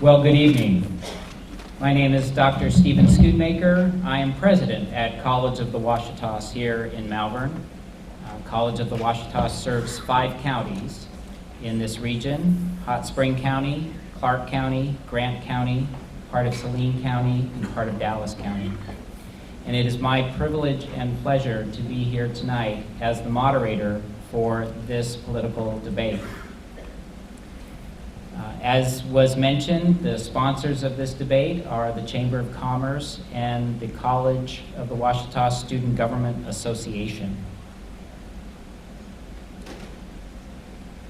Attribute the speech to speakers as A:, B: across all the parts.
A: Well, good evening. My name is Dr. Stephen Scootmaker. I am president at College of the Washitas here in Malvern. College of the Washitas serves 5 counties in this region: Hot Spring County, Clark County, Grant County, part of Saline County, and part of Dallas County. And it is my privilege and pleasure to be here tonight as the moderator for this political debate. As was mentioned, the sponsors of this debate are the Chamber of Commerce and the College of the Washitas Student Government Association.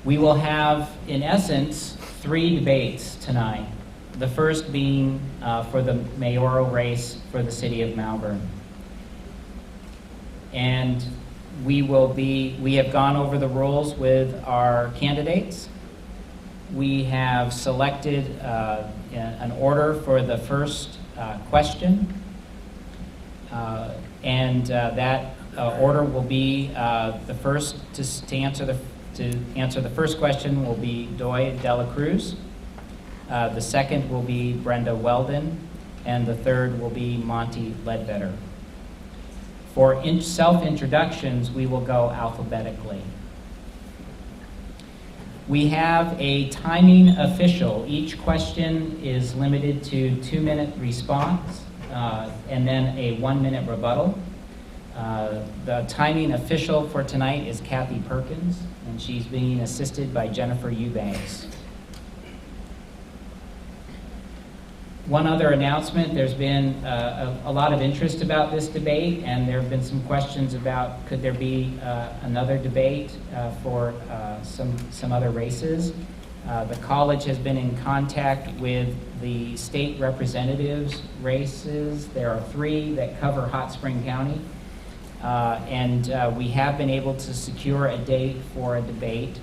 A: We will have, in essence, 3 debates tonight. The first being for the mayoral race for the city of Malvern. And we have gone over the rules with our candidates. We have selected an order for the first question, and that order will be the first to answer the first question will be Doy Dela Cruz. The second will be Brenda Weldon, and the third will be Monty Ledbetter. For self-introductions, we will go alphabetically. We have a timing official. Each question is limited to 2-minute response and then a 1-minute rebuttal. The timing official for tonight is Kathy Perkins, and she's being assisted by Jennifer Eubanks. One other announcement: there's been a lot of interest about this debate, and there have been some questions about could there be another debate for some other races. The college has been in contact with the state representatives races. There are 3 that cover Hot Spring County, and we have been able to secure a date for a debate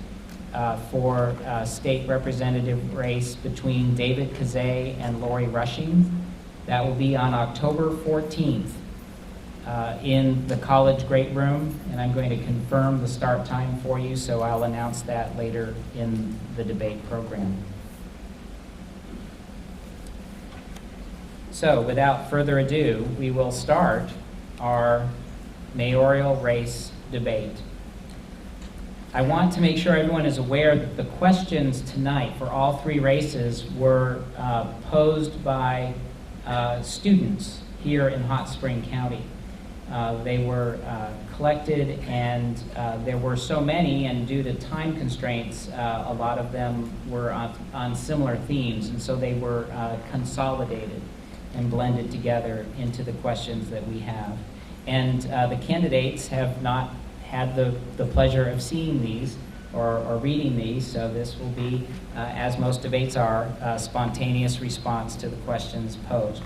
A: for state representative race between David Kazay and Lori Rushing. That will be on October 14th in the college great room, and I'm going to confirm the start time for you, so I'll announce that later in the debate program. So without further ado, we will start our mayoral race debate. I want to make sure everyone is aware that the questions tonight for all 3 races were posed by students here in Hot Spring County. They were collected, and there were so many, and due to time constraints, a lot of them were on similar themes, and so they were consolidated and blended together into the questions that we have. And the candidates have not had the pleasure of seeing these or reading these, so this will be, as most debates are, a spontaneous response to the questions posed.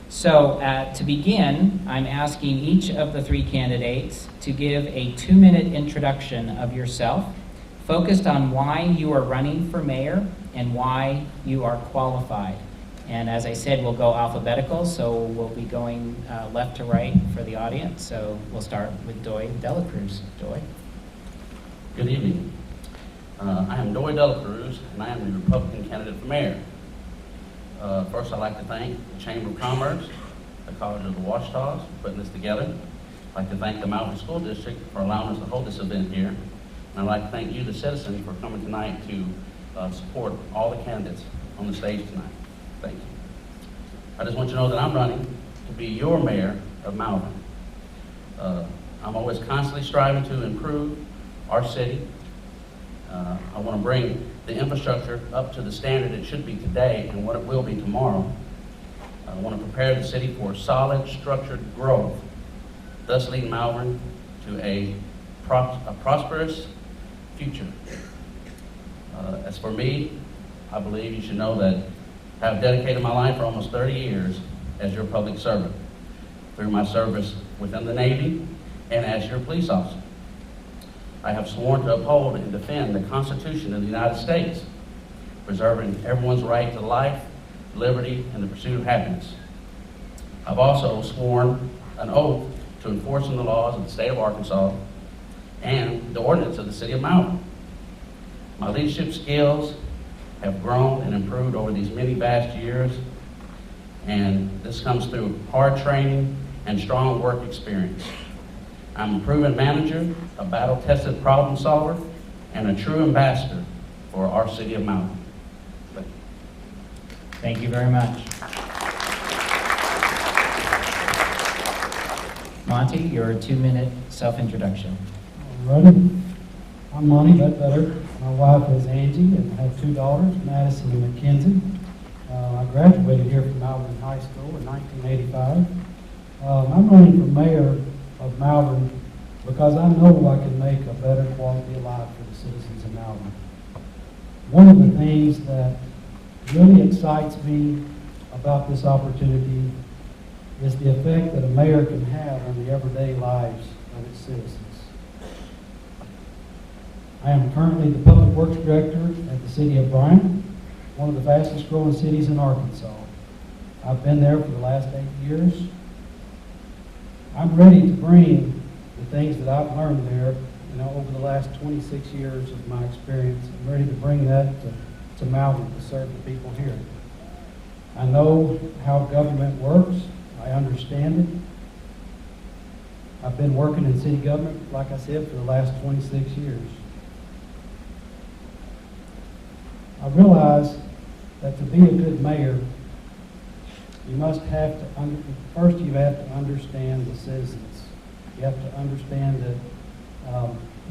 A: So to begin, I'm asking each of the 3 candidates to give a 2-minute introduction of yourself, focused on why you are running for mayor and why you are qualified. And as I said, we'll go alphabetical, so we'll be going left to right for the audience. So we'll start with Doy Dela Cruz. Doy.
B: Good evening. I am Doy Dela Cruz, and I am the Republican candidate for mayor. First, I'd like to thank the Chamber of Commerce, the College of the Washitas for putting this together. I'd like to thank the Malvern School District for allowing us to hold this event here. And I'd like to thank you, the citizens, for coming tonight to support all the candidates on the stage tonight. Thank you. I just want you to know that I'm running to be your mayor of Malvern. I'm always constantly striving to improve our city. I want to bring the infrastructure up to the standard it should be today and what it will be tomorrow. I want to prepare the city for solid, structured growth, thus leading Malvern to a prosperous future. As for me, I believe you should know that I have dedicated my life for almost 30 years as your public servant, through my service within the Navy and as your police officer. I have sworn to uphold and defend the Constitution of the United States, preserving everyone's right to life, liberty, and the pursuit of happiness. I've also sworn an oath to enforcing the laws of the state of Arkansas and the ordinance of the city of Malvern. My leadership skills have grown and improved over these many vast years, and this comes through hard training and strong work experience. I'm a proven manager, a battle-tested problem solver, and a true ambassador for our city of Malvern.
A: Thank you very much. Monty, your 2-minute self-introduction.
C: Alrighty. I'm Monty Better. My wife is Angie, and I have 2 daughters, Madison and Mackenzie. I graduated here from Malvern High School in 1985. I'm running for mayor of Malvern because I know I can make a better quality of life for the citizens of Malvern. One of the things that really excites me about this opportunity is the effect that a mayor can have on the everyday lives of its citizens. I am currently the Public Works Director at the City of Bryan, one of the fastest growing cities in Arkansas. I've been there for the last 8 years. I'm ready to bring the things that I've learned there, over the last 26 years of my experience. I'm ready to bring that to Malvern to serve the people here. I know how government works. I understand it. I've been working in city government, like I said, for the last 26 years. I realize that to be a good mayor, you must have to, first you have to understand the citizens. You have to understand that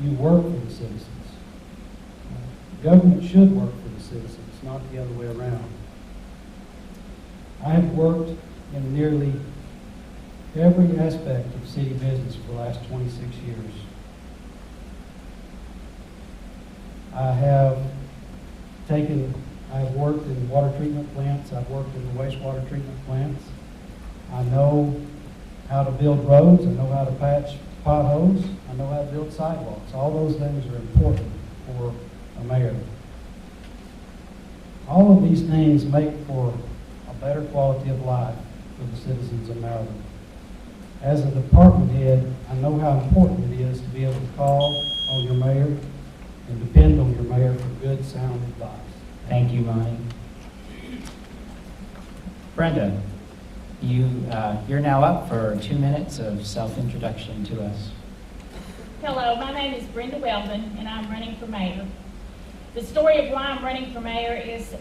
C: you work for the citizens. Government should work for the citizens, not the other way around. I have worked in nearly every aspect of city business for the last 26 years. I've worked in water treatment plants, I've worked in the wastewater treatment plants. I know how to build roads, I know how to patch potholes, I know how to build sidewalks. All those things are important for a mayor. All of these things make for a better quality of life for the citizens of Malvern. As a department head, I know how important it is to be able to call on your mayor and depend on your mayor for good, sound advice.
A: Thank you, Monty. Brenda, you're now up for 2 minutes of self-introduction to us.
D: Hello, my name is Brenda Weldon, and I'm running for mayor. The story of why I'm running for mayor is,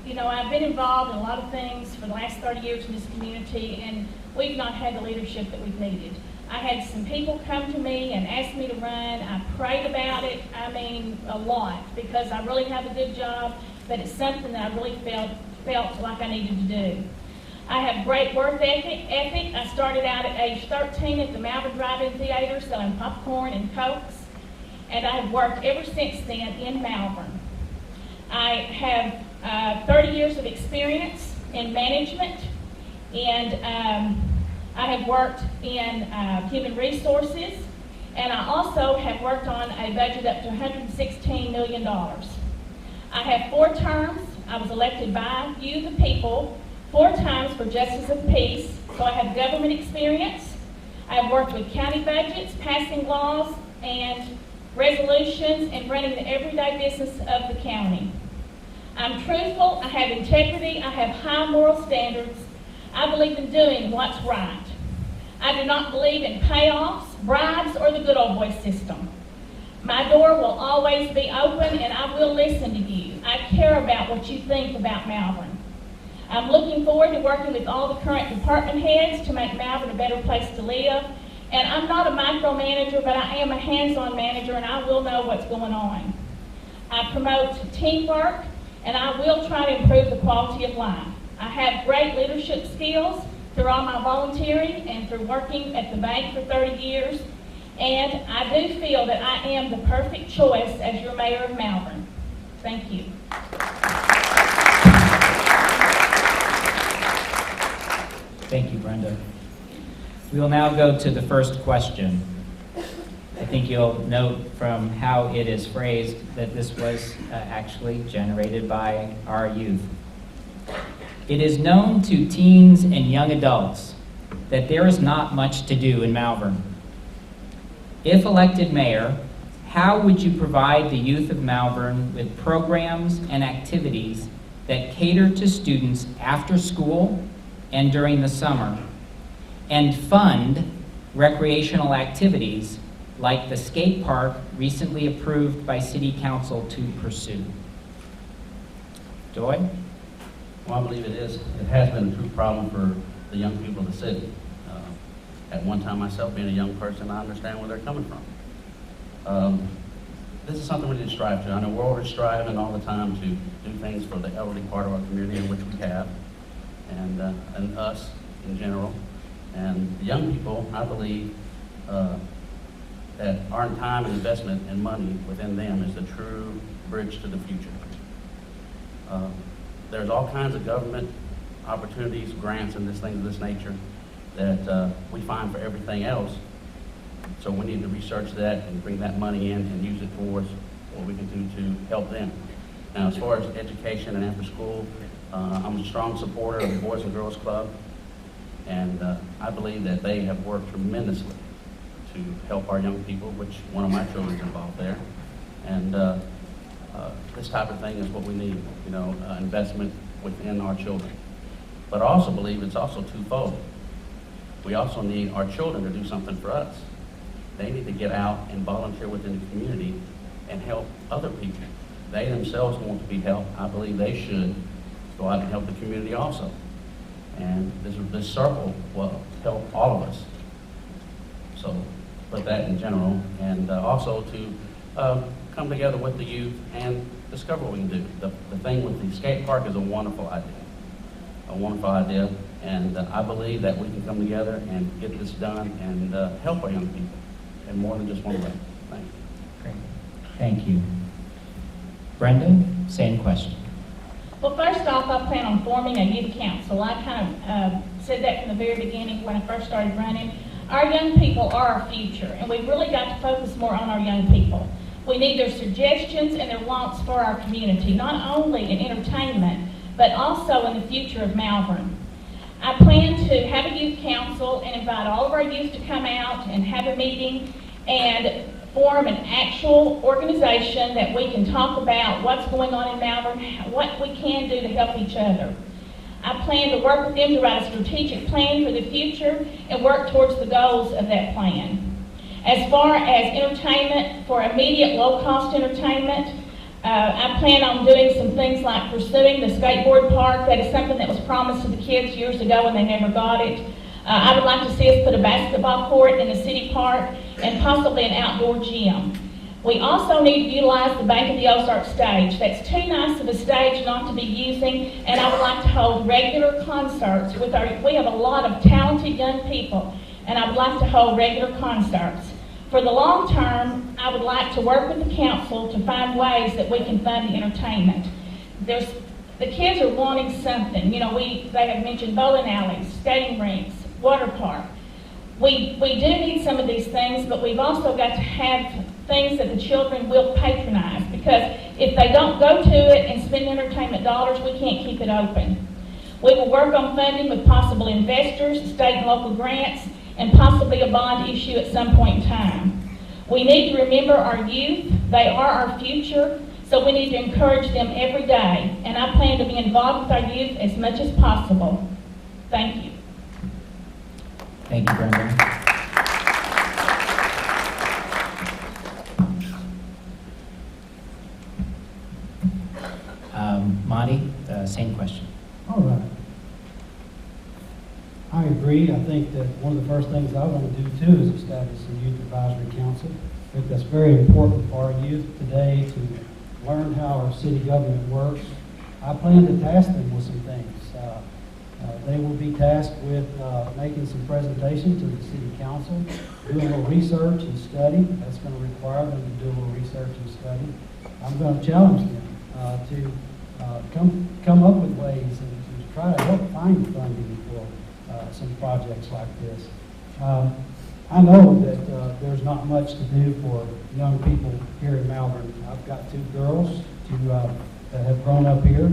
D: I've been involved in a lot of things for the last 30 years in this community, and we've not had the leadership that we've needed. I had some people come to me and ask me to run. I prayed about it, a lot, because I really have a good job, but it's something that I really felt like I needed to do. I have great work ethic. I started out at age 13 at the Malvern Drive-In Theater selling popcorn and Cokes, and I have worked ever since then in Malvern. I have 30 years of experience in management, and I have worked in human resources, and I also have worked on a budget up to $116 million. I have 4 terms. I was elected by you, the people, 4 times for Justice of Peace, so I have government experience. I have worked with county budgets, passing laws and resolutions, and running the everyday business of the county. I'm truthful, I have integrity, I have high moral standards. I believe in doing what's right. I do not believe in payoffs, bribes, or the good old boy system. My door will always be open, and I will listen to you. I care about what you think about Malvern. I'm looking forward to working with all the current department heads to make Malvern a better place to live. And I'm not a micromanager, but I am a hands-on manager, and I will know what's going on. I promote teamwork, and I will try to improve the quality of life. I have great leadership skills through all my volunteering and through working at the bank for 30 years. And I do feel that I am the perfect choice as your mayor of Malvern. Thank you.
A: Thank you, Brenda. We will now go to the first question. I think you'll note from how it is phrased that this was actually generated by our youth. It is known to teens and young adults that there is not much to do in Malvern. If elected mayor, how would you provide the youth of Malvern with programs and activities that cater to students after school and during the summer, and fund recreational activities like the skate park recently approved by City Council to pursue? Joy?
B: Well, I believe it has been a true problem for the young people of the city. At one time myself, being a young person, I understand where they're coming from. This is something we need to strive to. I know we're always striving all the time to do things for the elderly part of our community, in which we have, and us in general. And the young people, I believe, that our time and investment and money within them is the true bridge to the future. There's all kinds of government opportunities, grants, and things of this nature that we find for everything else. So we need to research that and bring that money in and use it towards what we can do to help them. Now, as far as education and after school, I'm a strong supporter of the Boys and Girls Club, and I believe that they have worked tremendously to help our young people, which one of my children is involved there. And this type of thing is what we need, investment within our children. But I also believe it's also twofold. We also need our children to do something for us. They need to get out and volunteer within the community and help other people. They themselves want to be helped. I believe they should go out and help the community also. And this circle will help all of us. So, with that in general, and also to come together with the youth and discover what we can do. The thing with the skate park is a wonderful idea, and I believe that we can come together and get this done and help our young people in more than just one way. Thank you.
A: Great. Thank you. Brenda, same question.
D: Well, first off, I plan on forming a youth council. I kind of said that from the very beginning when I first started running. Our young people are our future, and we've really got to focus more on our young people. We need their suggestions and their wants for our community, not only in entertainment, but also in the future of Malvern. I plan to have a youth council and invite all of our youth to come out and have a meeting and form an actual organization that we can talk about what's going on in Malvern, what we can do to help each other. I plan to work with them to write a strategic plan for the future and work towards the goals of that plan. As far as entertainment, for immediate low-cost entertainment, I plan on doing some things like pursuing the skateboard park. That is something that was promised to the kids years ago and they never got it. I would like to see us put a basketball court in the city park and possibly an outdoor gym. We also need to utilize the Bank of the Ozarks stage. That's too nice of a stage not to be using, and I would like to hold regular concerts with we have a lot of talented young people, and I would like to hold regular concerts. For the long term, I would like to work with the council to find ways that we can fund the entertainment. The kids are wanting something. They have mentioned bowling alleys, skating rinks, water park. We do need some of these things, but we've also got to have things that the children will patronize, because if they don't go to it and spend entertainment dollars, we can't keep it open. We will work on funding with possible investors, state and local grants, and possibly a bond issue at some point in time. We need to remember our youth. They are our future, so we need to encourage them every day, and I plan to be involved with our youth as much as possible. Thank you.
A: Thank you, Brenda. Monty, same question.
C: All right. I agree. I think that one of the first things I want to do too is establish a youth advisory council. I think that's very important for our youth today to learn how our city government works. I plan to task them with some things. They will be tasked with making some presentations to the city council, doing a little research and study. That's going to require them to do a little research and study. I'm going to challenge them to come up with ways and to try to help find funding for some projects like this. I know that there's not much to do for young people here in Malvern. I've got two girls that have grown up here,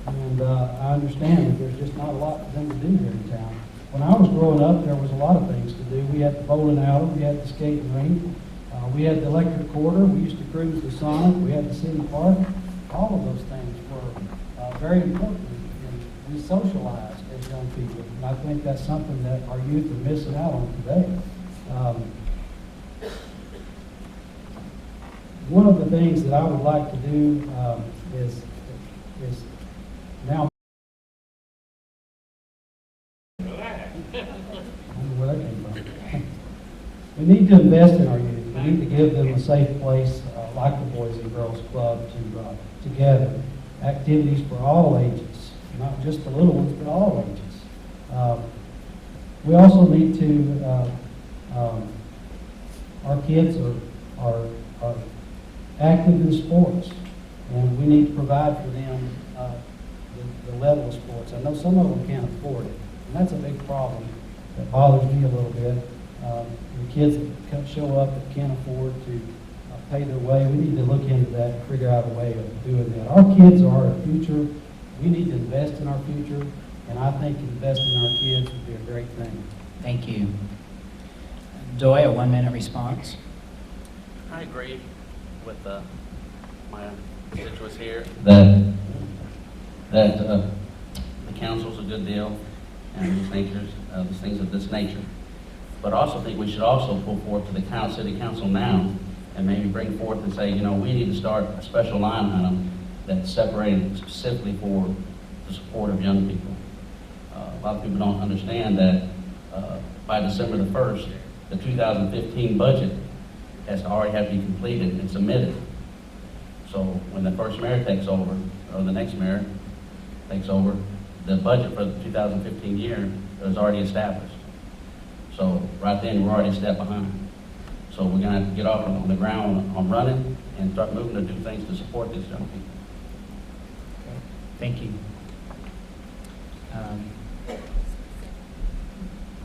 C: and I understand that there's just not a lot for them to do here in town. When I was growing up, there was a lot of things to do. We had the bowling alley, we had the skating rink, We had the electric quarter, we used to cruise the Sonic, we had the city park. All of those things were very important, and we socialized as young people. And I think that's something that our youth are missing out on today. One of the things that I would like to do is now. I don't know where that came from. We need to invest in our youth. We need to give them a safe place, like the Boys and Girls Club, to gather. Activities for all ages, not just the little ones, but all ages. We also need to, our kids are active in sports, and we need to provide for them the level of sports. I know some of them can't afford it, and that's a big problem that bothers me a little bit. The kids that show up that can't afford to pay their way, we need to look into that and figure out a way of doing that. Our kids are our future. We need to invest in our future, and I think investing in our kids would be a great thing.
A: Thank you. Doy, a 1-minute response.
B: I agree with my constituents here that the council's a good deal and these things of this nature. But I also think we should also pull forth to the city council now and maybe bring forth and say, we need to start a special line item that's separated specifically for the support of young people. A lot of people don't understand that by December the 1st, the 2015 budget has to already have to be completed and submitted. So when the first mayor takes over, or the next mayor takes over, the budget for the 2015 year is already established. So right then, we're already a step behind. So we're gonna have to get off on the ground on running and start moving to do things to support these young people.
A: Thank you.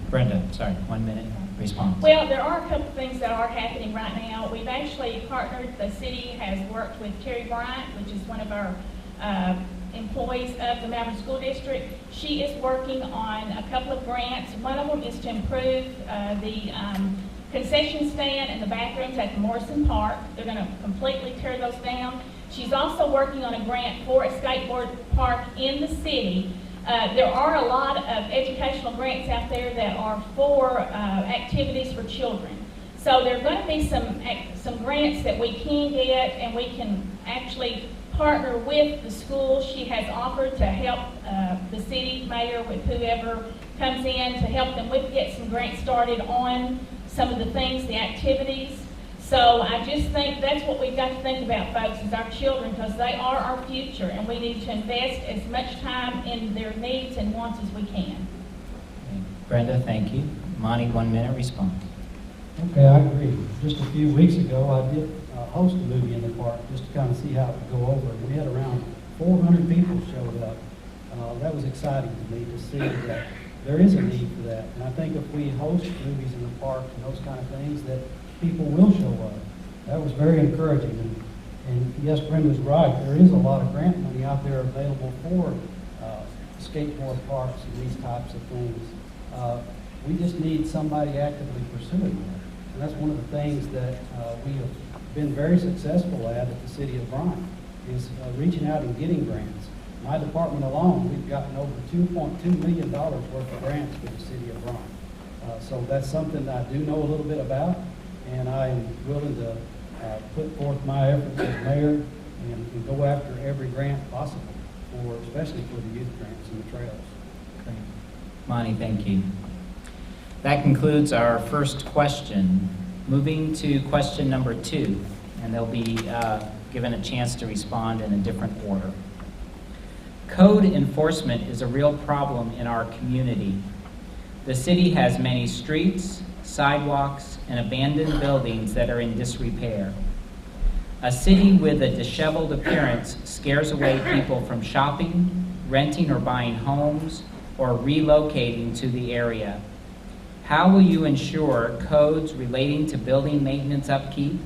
A: Brenda, sorry, 1-minute response.
D: Well, there are a couple of things that are happening right now. We've actually partnered, the city has worked with Terry Bryant, which is one of our employees of the Malvern School District. She is working on a couple of grants. One of them is to improve the concession stand and the bathrooms at the Morrison Park. They're going to completely tear those down. She's also working on a grant for a skateboard park in the city. There are a lot of educational grants out there that are for activities for children. So there are going to be some grants that we can get, and we can actually partner with the school. She has offered to help the city mayor with whoever comes in to help them get some grants started on some of the things, the activities. So I just think that's what we've got to think about, folks, is our children, because they are our future, and we need to invest as much time in their needs and wants as we can.
A: Brenda, thank you. Monty, 1-minute response.
C: Okay, I agree. Just a few weeks ago, I did host a movie in the park just to kind of see how it would go over. And we had around 400 people showed up. That was exciting to me to see that there is a need for that. And I think if we host movies in the park and those kind of things, that people will show up. That was very encouraging. And yes, Brenda's right. There is a lot of grant money out there available for skateboard parks and these types of things. We just need somebody actively pursuing that. And that's one of the things that we have been very successful at the city of Bryan, is reaching out and getting grants. My department alone, we've gotten over $2.2 million worth of grants for the city of Bryan. So that's something that I do know a little bit about, and I am willing to put forth my efforts as mayor and go after every grant possible, especially for the youth grants and the trails.
A: Great. Monty, thank you. That concludes our first question. Moving to question number 2, and they'll be given a chance to respond in a different order. Code enforcement is a real problem in our community. The city has many streets, sidewalks, and abandoned buildings that are in disrepair. A city with a disheveled appearance scares away people from shopping, renting or buying homes, or relocating to the area. How will you ensure codes relating to building maintenance upkeep,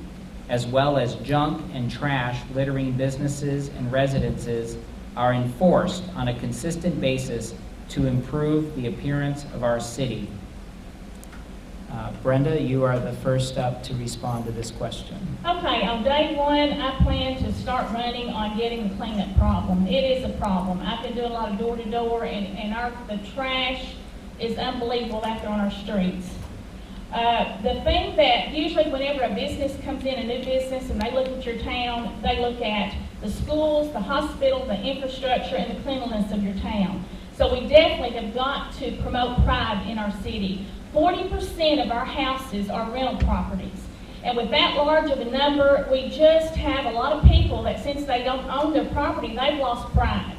A: as well as junk and trash littering businesses and residences, are enforced on a consistent basis to improve the appearance of our city? Brenda, you are the first up to respond to this question.
D: Okay, on day one, I plan to start running on getting the cleanup problem. It is a problem. I've been doing a lot of door-to-door, and the trash is unbelievable out there on our streets. The thing that usually whenever a business comes in, a new business, and they look at your town, they look at the schools, the hospital, the infrastructure, and the cleanliness of your town. So we definitely have got to promote pride in our city. 40% of our houses are rental properties. And with that large of a number, we just have a lot of people that since they don't own their property, they've lost pride.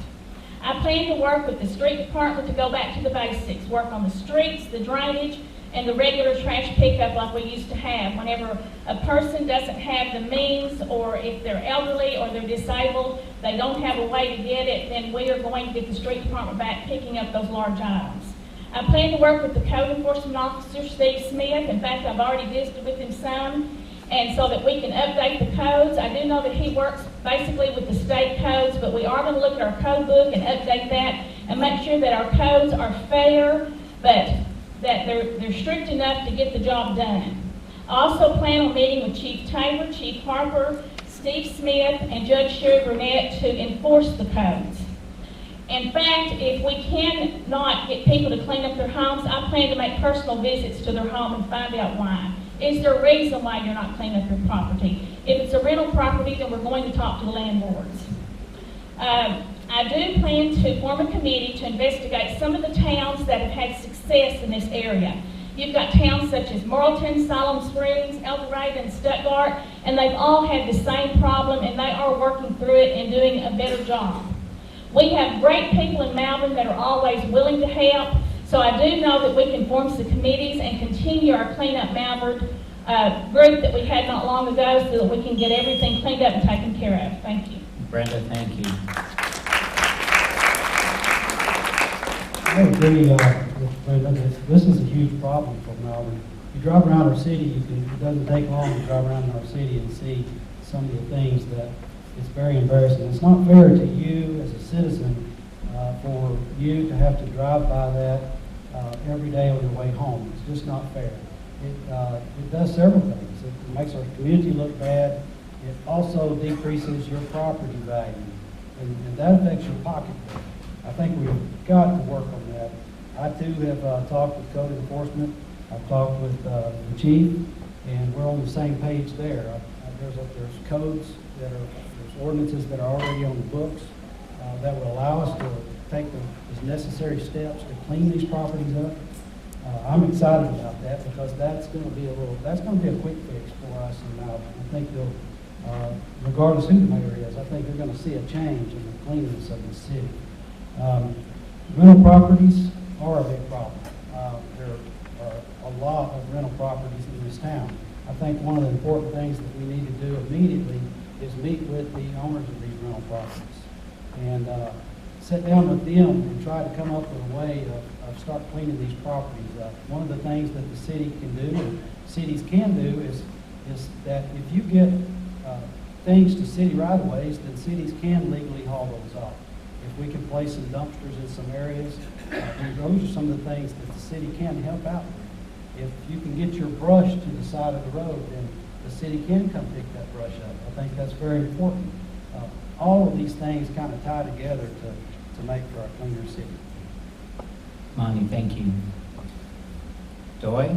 D: I plan to work with the street department to go back to the basics, work on the streets, the drainage, and the regular trash pickup like we used to have. Whenever a person doesn't have the means, or if they're elderly or they're disabled, they don't have a way to get it, then we are going to get the street department back picking up those large items. I plan to work with the code enforcement officer, Steve Smith. In fact, I've already visited with him some, and so that we can update the codes. I do know that he works basically with the state codes, but we are going to look at our code book and update that and make sure that our codes are fair, but that they're strict enough to get the job done. I also plan on meeting with Chief Taylor, Chief Harper, Steve Smith, and Judge Sherry Burnett to enforce the codes. In fact, if we cannot get people to clean up their homes, I plan to make personal visits to their home and find out why. Is there a reason why you're not cleaning up your property? If it's a rental property, then we're going to talk to the landlords. I do plan to form a committee to investigate some of the towns that have had success in this area. You've got towns such as Morrilton, Siloam Springs, El Dorado, and Stuttgart, and they've all had the same problem, and they are working through it and doing a better job. We have great people in Malvern that are always willing to help, so I do know that we can form some committees and continue our Clean Up Malvern group that we had not long ago so that we can get everything cleaned up and taken care of. Thank you.
A: Brenda, thank you.
C: I agree with Brenda. This is a huge problem for Malvern. You drive around our city, it doesn't take long to drive around our city and see some of the things that it's very embarrassing. It's not fair to you as a citizen for you to have to drive by that every day on your way home. It's just not fair. It does several things. It makes our community look bad. It also decreases your property value, and that affects your pocketbook. I think we've got to work on that. I too have talked with code enforcement. I've talked with the chief, and we're on the same page there. There's codes that are, there's ordinances that are already on the books that will allow us to take the necessary steps to clean these properties up. I'm excited about that because that's going to be a quick fix for us, and I think regardless who the mayor is, I think they're going to see a change in the cleanliness of the city. Rental properties are a big problem. There are a lot of rental properties in this town. I think one of the important things that we need to do immediately is meet with the owners of these rental properties and sit down with them and try to come up with a way of start cleaning these properties up. One of the things that the city can do, and cities can do, is that if you get things to city right-of-ways, then cities can legally haul those off. If we can place some dumpsters in some areas, those are some of the things that the city can help out with. If you can get your brush to the side of the road, then the city can come pick that brush up. I think that's very important. All of these things kind of tie together to make for a cleaner city.
A: Monty, thank you. Doy,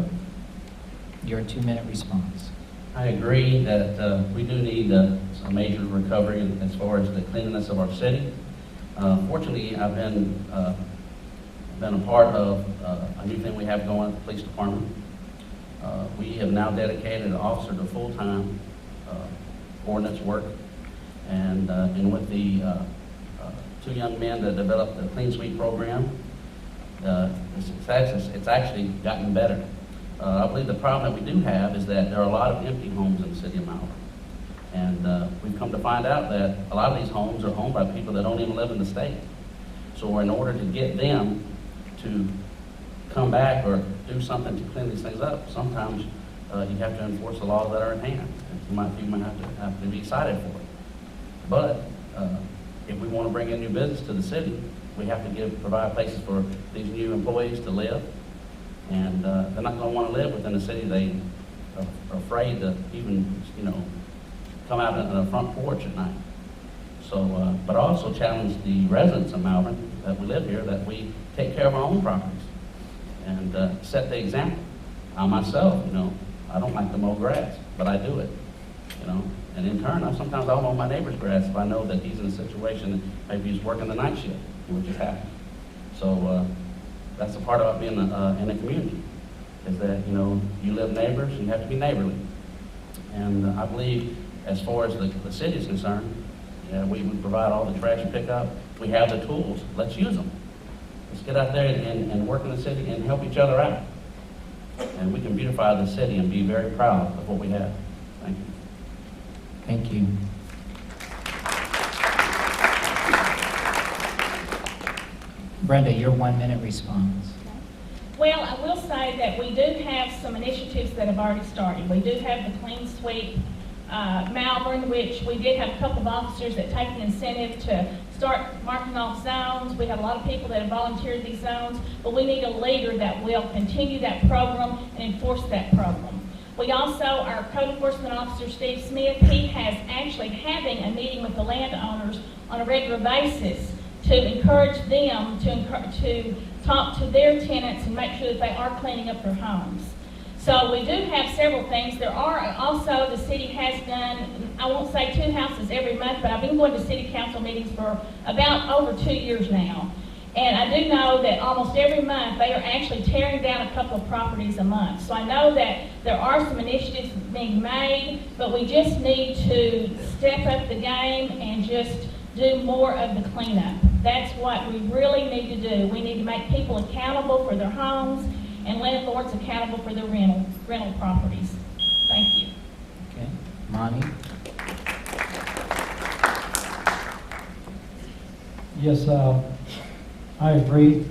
A: your 2-minute response.
B: I agree that we do need a major recovery as far as the cleanliness of our city. Fortunately, I've been a part of a new thing we have going at the police department. We have now dedicated an officer to full-time ordinance work, and with the 2 young men that developed the Clean Sweep program, it's actually gotten better. I believe the problem that we do have is that there are a lot of empty homes in the city of Malvern. And we've come to find out that a lot of these homes are owned by people that don't even live in the state. So in order to get them to come back or do something to clean these things up, sometimes you have to enforce the laws that are at hand. You might have to be cited for it. But if we want to bring in new business to the city, we have to provide places for these new employees to live. And they're not going to want to live within a city they are afraid to even, come out on the front porch at night. So, but I also challenge the residents of Malvern that we live here that we take care of our own properties and set the example. I myself, I don't like to mow grass, but I do it, And in turn, sometimes I'll mow my neighbor's grass if I know that he's in a situation that maybe he's working the night shift, which has happened. So that's the part about being in a community, is that, you live neighbors, you have to be neighborly. And I believe as far as the city is concerned, we provide all the trash pickup. We have the tools. Let's use them. Let's get out there and work in the city and help each other out. And we can beautify the city and be very proud of what we have. Thank you.
A: Thank you. Brenda, your 1 minute response.
D: Well, I will say that we do have some initiatives that have already started. We do have the Clean Sweep Malvern, which we did have a couple of officers that take an incentive to start marking off zones. We have a lot of people that have volunteered these zones, but we need a leader that will continue that program and enforce that program. We also, our code enforcement officer, Steve Smith, he has actually having a meeting with the landowners on a regular basis to encourage them to talk to their tenants and make sure that they are cleaning up their homes. So we do have several things. There are also, the city has done, I won't say 2 houses every month, but I've been going to city council meetings for about over 2 years now. And I do know that almost every month they are actually tearing down a couple of properties a month. So I know that there are some initiatives being made, but we just need to step up the game and just do more of the cleanup. That's what we really need to do. We need to make people accountable for their homes and landlords accountable for their rental properties. Thank you.
A: Okay. Monty?
C: Yes, I agree.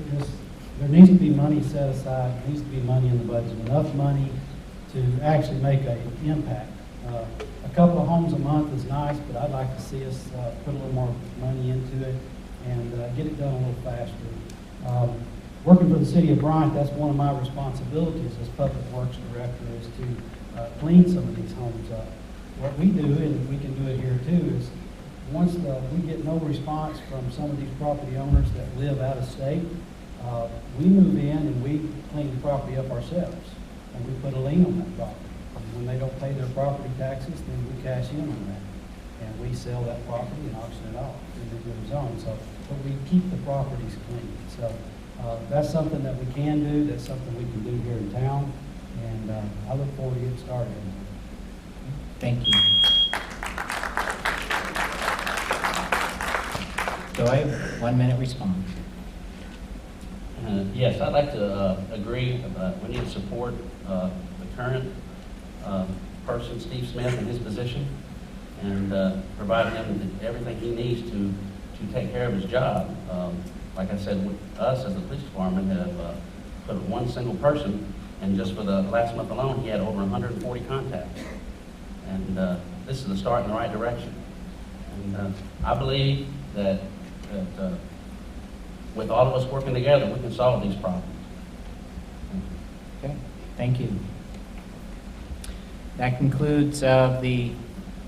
C: There needs to be money set aside, there needs to be money in the budget, enough money to actually make an impact. A couple of homes a month is nice, but I'd like to see us put a little more money into it and get it done a little faster. Working for the city of Bryant, that's one of my responsibilities as Public Works Director, is to clean some of these homes up. What we do, and we can do it here too, is once we get no response from some of these property owners that live out of state, we move in and we clean the property up ourselves, and we put a lien on that property. And when they don't pay their property taxes, then we cash in on that, and we sell that property and auction it off in the good zone. So, but we keep the properties clean. So that's something that we can do. That's something we can do here in town, and I look forward to getting started.
A: Thank you. Do I have 1 minute response?
B: Yes, I'd like to agree. We need to support the current person, Steve Smith, in his position, and provide him everything he needs to take care of his job. Like I said, us as the police department have put one single person, and just for the last month alone, he had over 140 contacts. And this is a start in the right direction. And I believe that with all of us working together, we can solve these problems.
A: Okay, thank you. That concludes the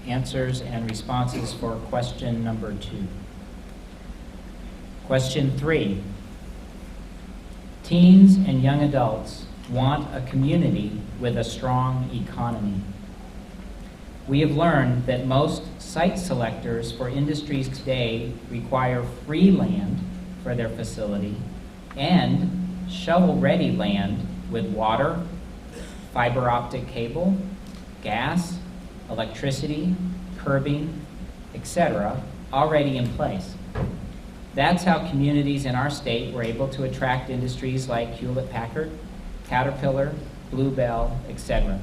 A: answers and responses for question number 2. Question 3. Teens and young adults want a community with a strong economy. We have learned that most site selectors for industries today require free land for their facility and shovel-ready land with water, fiber optic cable, gas, electricity, curbing, etc. already in place. That's how communities in our state were able to attract industries like Hewlett-Packard, Caterpillar, Bluebell, etc.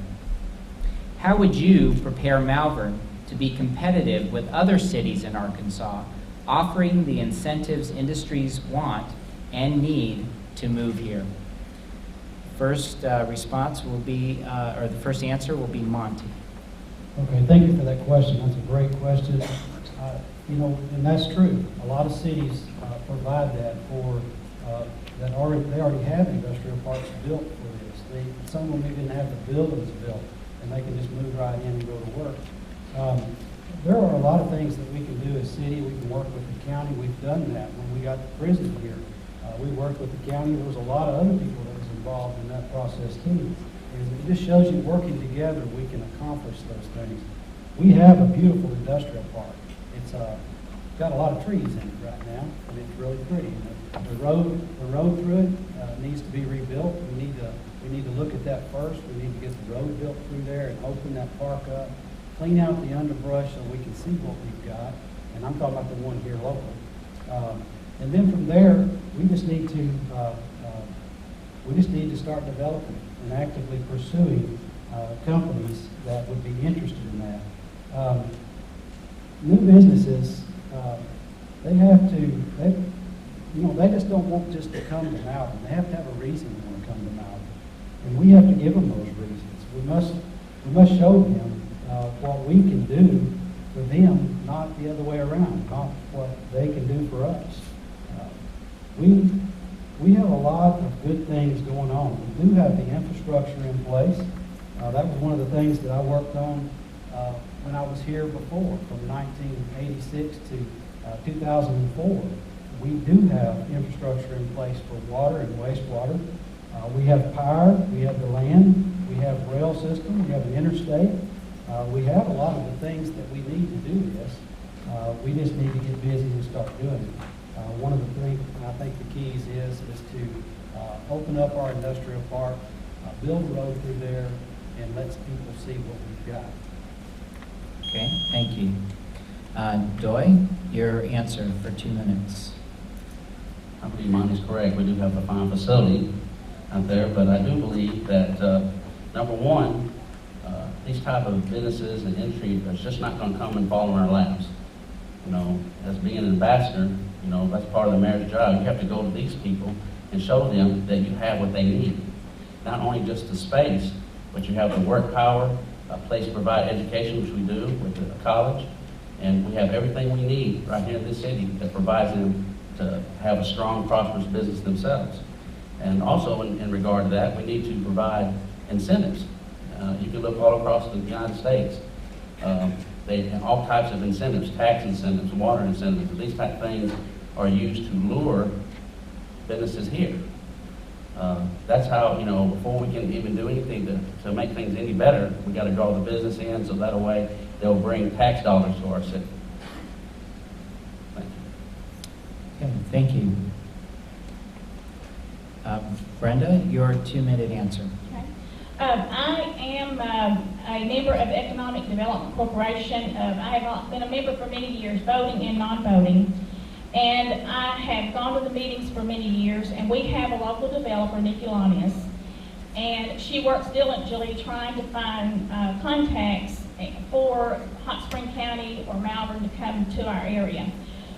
A: How would you prepare Malvern to be competitive with other cities in Arkansas, offering the incentives industries want and need to move here? First response will be, or the first answer will be Monty.
C: Okay, thank you for that question. That's a great question. And that's true. A lot of cities provide that for that they already have industrial parks built for this. Some of them even have the buildings built, and they can just move right in and go to work. There are a lot of things that we can do as city. We can work with the county. We've done that when we got the prison here. We worked with the county. There was a lot of other people that was involved in that process too. And it just shows you working together, we can accomplish those things. We have a beautiful industrial park. It's got a lot of trees in it right now, and it's really pretty. The road through it needs to be rebuilt. We need to look at that first. We need to get the road built through there and open that park up, clean out the underbrush so we can see what we've got. And I'm talking about the one here locally. And then from there, we just need to start developing and actively pursuing companies that would be interested in that. New businesses, they just don't want just to come to Malvern. They have to have a reason to want to come to Malvern. And we have to give them those reasons. We must show them what we can do for them, not the other way around, not what they can do for us. We have a lot of good things going on. We do have the infrastructure in place. That was one of the things that I worked on when I was here before, from 1986 to 2004. We do have infrastructure in place for water and wastewater. We have power, we have the land, we have rail system, we have an interstate. We have a lot of the things that we need to do this. We just need to get busy and start doing it. One of the things, I think the keys is to open up our industrial park, build a road through there, and let people see what we've got.
A: Okay, thank you. Doy, your answer for 2 minutes.
B: I believe mine is correct. We do have a fine facility out there, but I do believe that, number one, these type of businesses and industry is just not going to come and fall in our laps. You know, as being an ambassador, you know, that's part of the mayor's job. You have to go to these people and show them that you have what they need. Not only just the space, but you have the work power, a place to provide education, which we do with the college, and we have everything we need right here in this city that provides them to have a strong, prosperous business themselves. And also in regard to that, we need to provide incentives. You can look all across the United States. They have all types of incentives, tax incentives, water incentives. These type of things are used to lure businesses here. That's how, you know, before we can even do anything to make things any better, we got to draw the business in so that way they'll bring tax dollars to our city. Thank you.
A: Okay, thank you. Brenda, your 2-minute answer.
D: Okay. I am a member of Economic Development Corporation. I have been a member for many years, voting and non-voting. And I have gone to the meetings for many years, and we have a local developer, Nikki Lanius, and she works diligently trying to find contacts for Hot Spring County or Malvern to come to our area.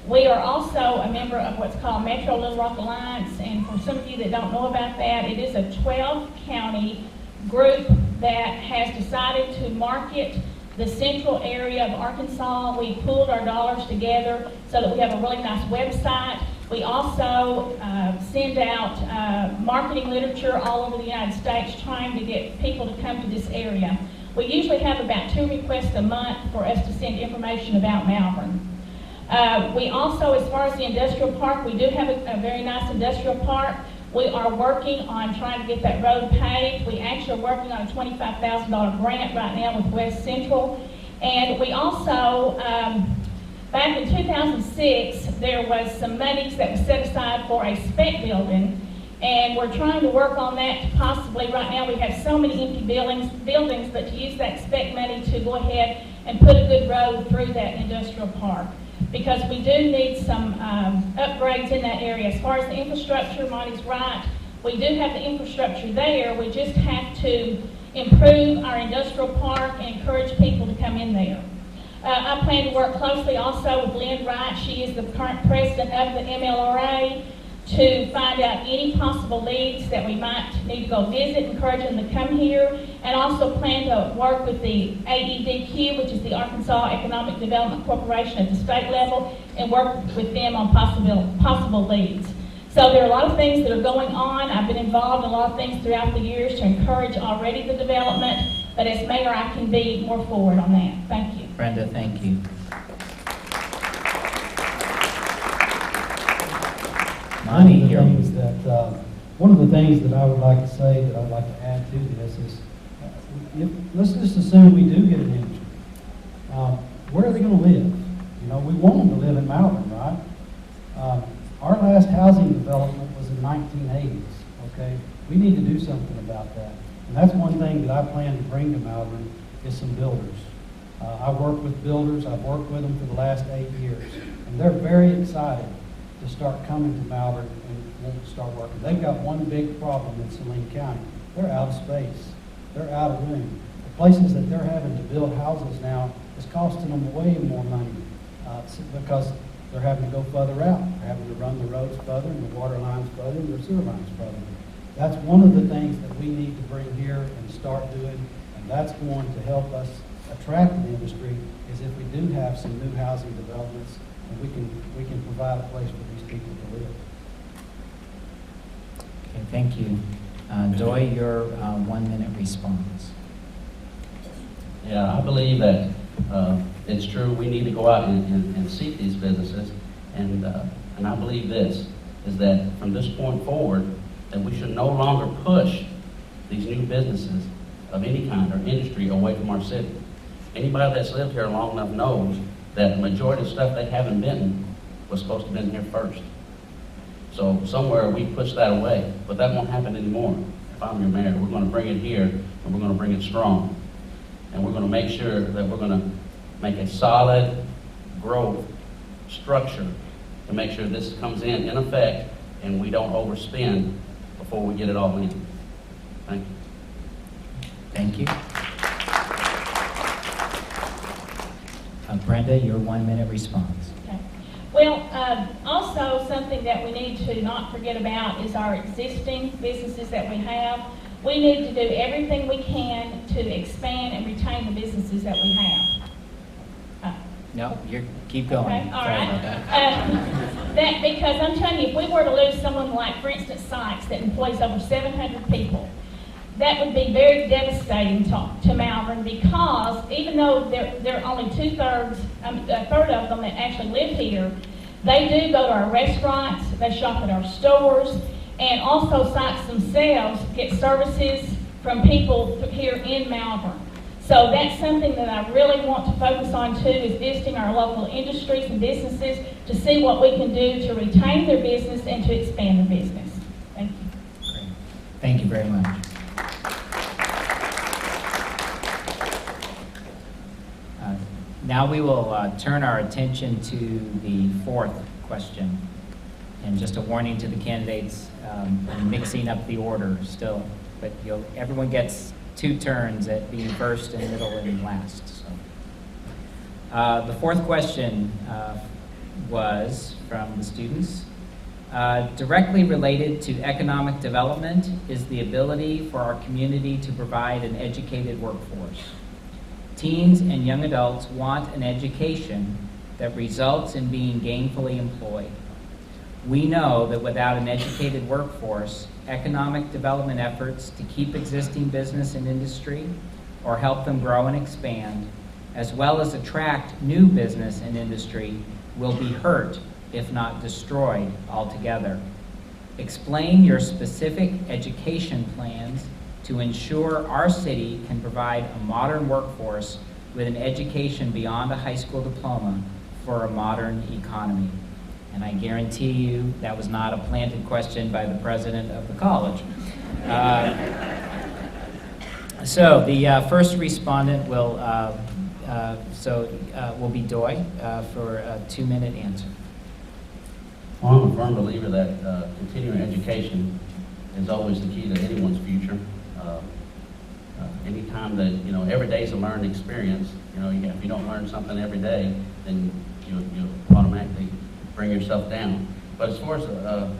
D: We are also a member of what's called Metro Little Rock Alliance, and for some of you that don't know about that, it is a 12-county group that has decided to market the central area of Arkansas. We pooled our dollars together so that we have a really nice website. We also send out marketing literature all over the United States trying to get people to come to this area. We usually have about 2 requests a month for us to send information about Malvern. We also, as far as the industrial park, we do have a very nice industrial park. We are working on trying to get that road paved. We actually are working on a $25,000 grant right now with West Central. And we also, back in 2006, there was some monies that was set aside for a spec building. And we're trying to work on that to possibly, right now we have so many empty buildings, but to use that spec money to go ahead and put a good road through that industrial park. Because we do need some upgrades in that area. As far as the infrastructure, Monty's right. We do have the infrastructure there. We just have to improve our industrial park and encourage people to come in there. I plan to work closely also with Lynn Wright. She is the current president of the MLRA, to find out any possible leads that we might need to go visit, encourage them to come here, and also plan to work with the AEDQ, which is the Arkansas Economic Development Corporation at the state level, and work with them on possible leads. So there are a lot of things that are going on. I've been involved in a lot of things throughout the years to encourage already the development, but as mayor, I can be more forward on that. Thank you.
A: Brenda, thank you. Monty, here.
C: One of the things that I would like to say, that I'd like to add to this is, let's just assume we do get an industry. Where are they going to live? You know, we want them to live in Malvern, right? Our last housing development was in 1980s, okay? We need to do something about that. And that's one thing that I plan to bring to Malvern is some builders. I work with builders. I've worked with them for the last 8 years. And they're very excited to start coming to Malvern and want to start working. They've got one big problem in Saline County. They're out of space. They're out of room. The places that they're having to build houses now is costing them way more money because they're having to go further out. They're having to run the roads further and the water lines further and the sewer lines further. That's one of the things that we need to bring here and start doing, and that's going to help us attract an industry, is if we do have some new housing developments and we can provide a place for these people to live.
A: Okay, thank you. Doy, your 1 minute response.
B: Yeah, I believe that it's true. We need to go out and seek these businesses, and I believe this is that from this point forward, that we should no longer push these new businesses of any kind or industry away from our city. Anybody that's lived here long enough knows that the majority of stuff they have in Benton was supposed to have been here first. So somewhere we push that away, but that won't happen anymore. If I'm your mayor, we're going to bring it here, and we're going to bring it strong. And we're going to make sure that we're going to make a solid growth structure to make sure this comes in effect and we don't overspend before we get it all in. Thank you.
A: Thank you. Brenda, your 1 minute response.
D: Okay. Well, also something that we need to not forget about is our existing businesses that we have. We need to do everything we can to expand and retain the businesses that we have.
A: No, keep going.
D: Okay, all
A: Sorry
D: right.
A: about that.
D: That because I'm telling you, if we were to lose someone like, for instance, Sykes, that employs over 700 people, that would be very devastating to Malvern, because even though there are only a third of them that actually live here, they do go to our restaurants, they shop at our stores, and also Sykes themselves get services from people here in Malvern. So that's something that I really want to focus on too, is visiting our local industries and businesses to see what we can do to retain their business and to expand their business. Thank you.
A: Great. Thank you very much. Now we will turn our attention to the fourth question. And just a warning to the candidates, I'm mixing up the order still, but everyone gets 2 turns at being first and middle and last. So. The fourth question was from the students. Directly related to economic development is the ability for our community to provide an educated workforce. Teens and young adults want an education that results in being gainfully employed. We know that without an educated workforce, economic development efforts to keep existing business and industry or help them grow and expand, as well as attract new business and industry, will be hurt, if not destroyed, altogether. Explain your specific education plans to ensure our city can provide a modern workforce with an education beyond a high school diploma for a modern economy. And I guarantee you that was not a planted question by the president of the college. So the first respondent will be Doy for a 2-minute answer.
B: Well, I'm a firm believer that continuing education is always the key to anyone's future. Anytime that, every day is a learning experience. If you don't learn something every day, then you'll automatically bring yourself down. But as far as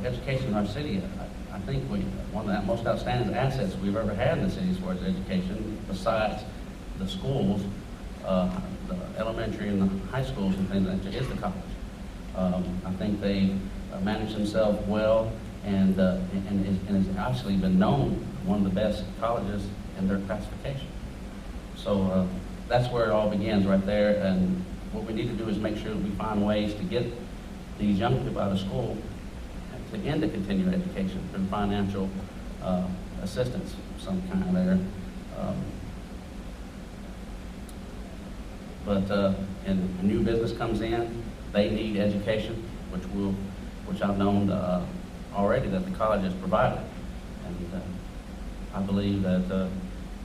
B: education in our city, I think one of the most outstanding assets we've ever had in the city as far as education, besides the schools, the elementary and the high schools and things like that, is the college. I think they manage themselves well and has actually been known one of the best colleges in their classification. So that's where it all begins right there. And what we need to do is make sure that we find ways to get these young people out of school to end the continuing education through financial assistance of some kind there. And a new business comes in, they need education, which I've known already that the college has provided. And I believe that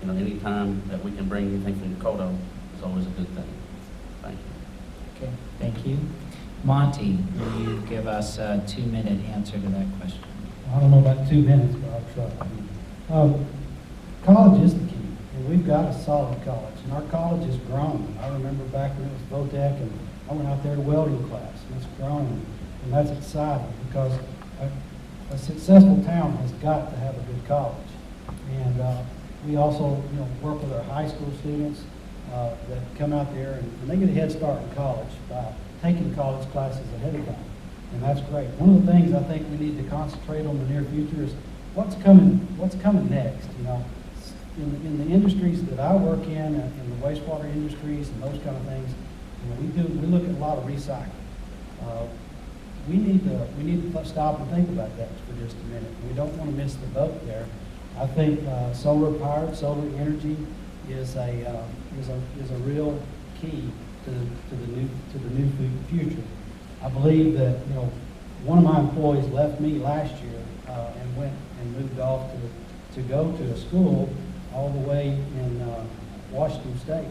B: any time that we can bring anything from Dakota is always a good thing. Thank you.
A: Okay, thank you. Monty, will you give us a 2-minute answer to that question?
C: I don't know about 2 minutes, but I'll try. College is the key, and we've got a solid college, and our college has grown. I remember back when it was VOTEC, and I went out there to welding class, and it's grown, and that's exciting because a successful town has got to have a good college. And we also, work with our high school students that come out there, and they get a head start in college by taking college classes ahead of time, and that's great. One of the things I think we need to concentrate on in the near future is what's coming next. In the industries that I work in the wastewater industries and those kind of things, we look at a lot of recycling. We need to stop and think about that for just a minute. We don't want to miss the boat there. I think solar energy is a real key to the new future. I believe that one of my employees left me last year and went and moved off to go to a school all the way in Washington State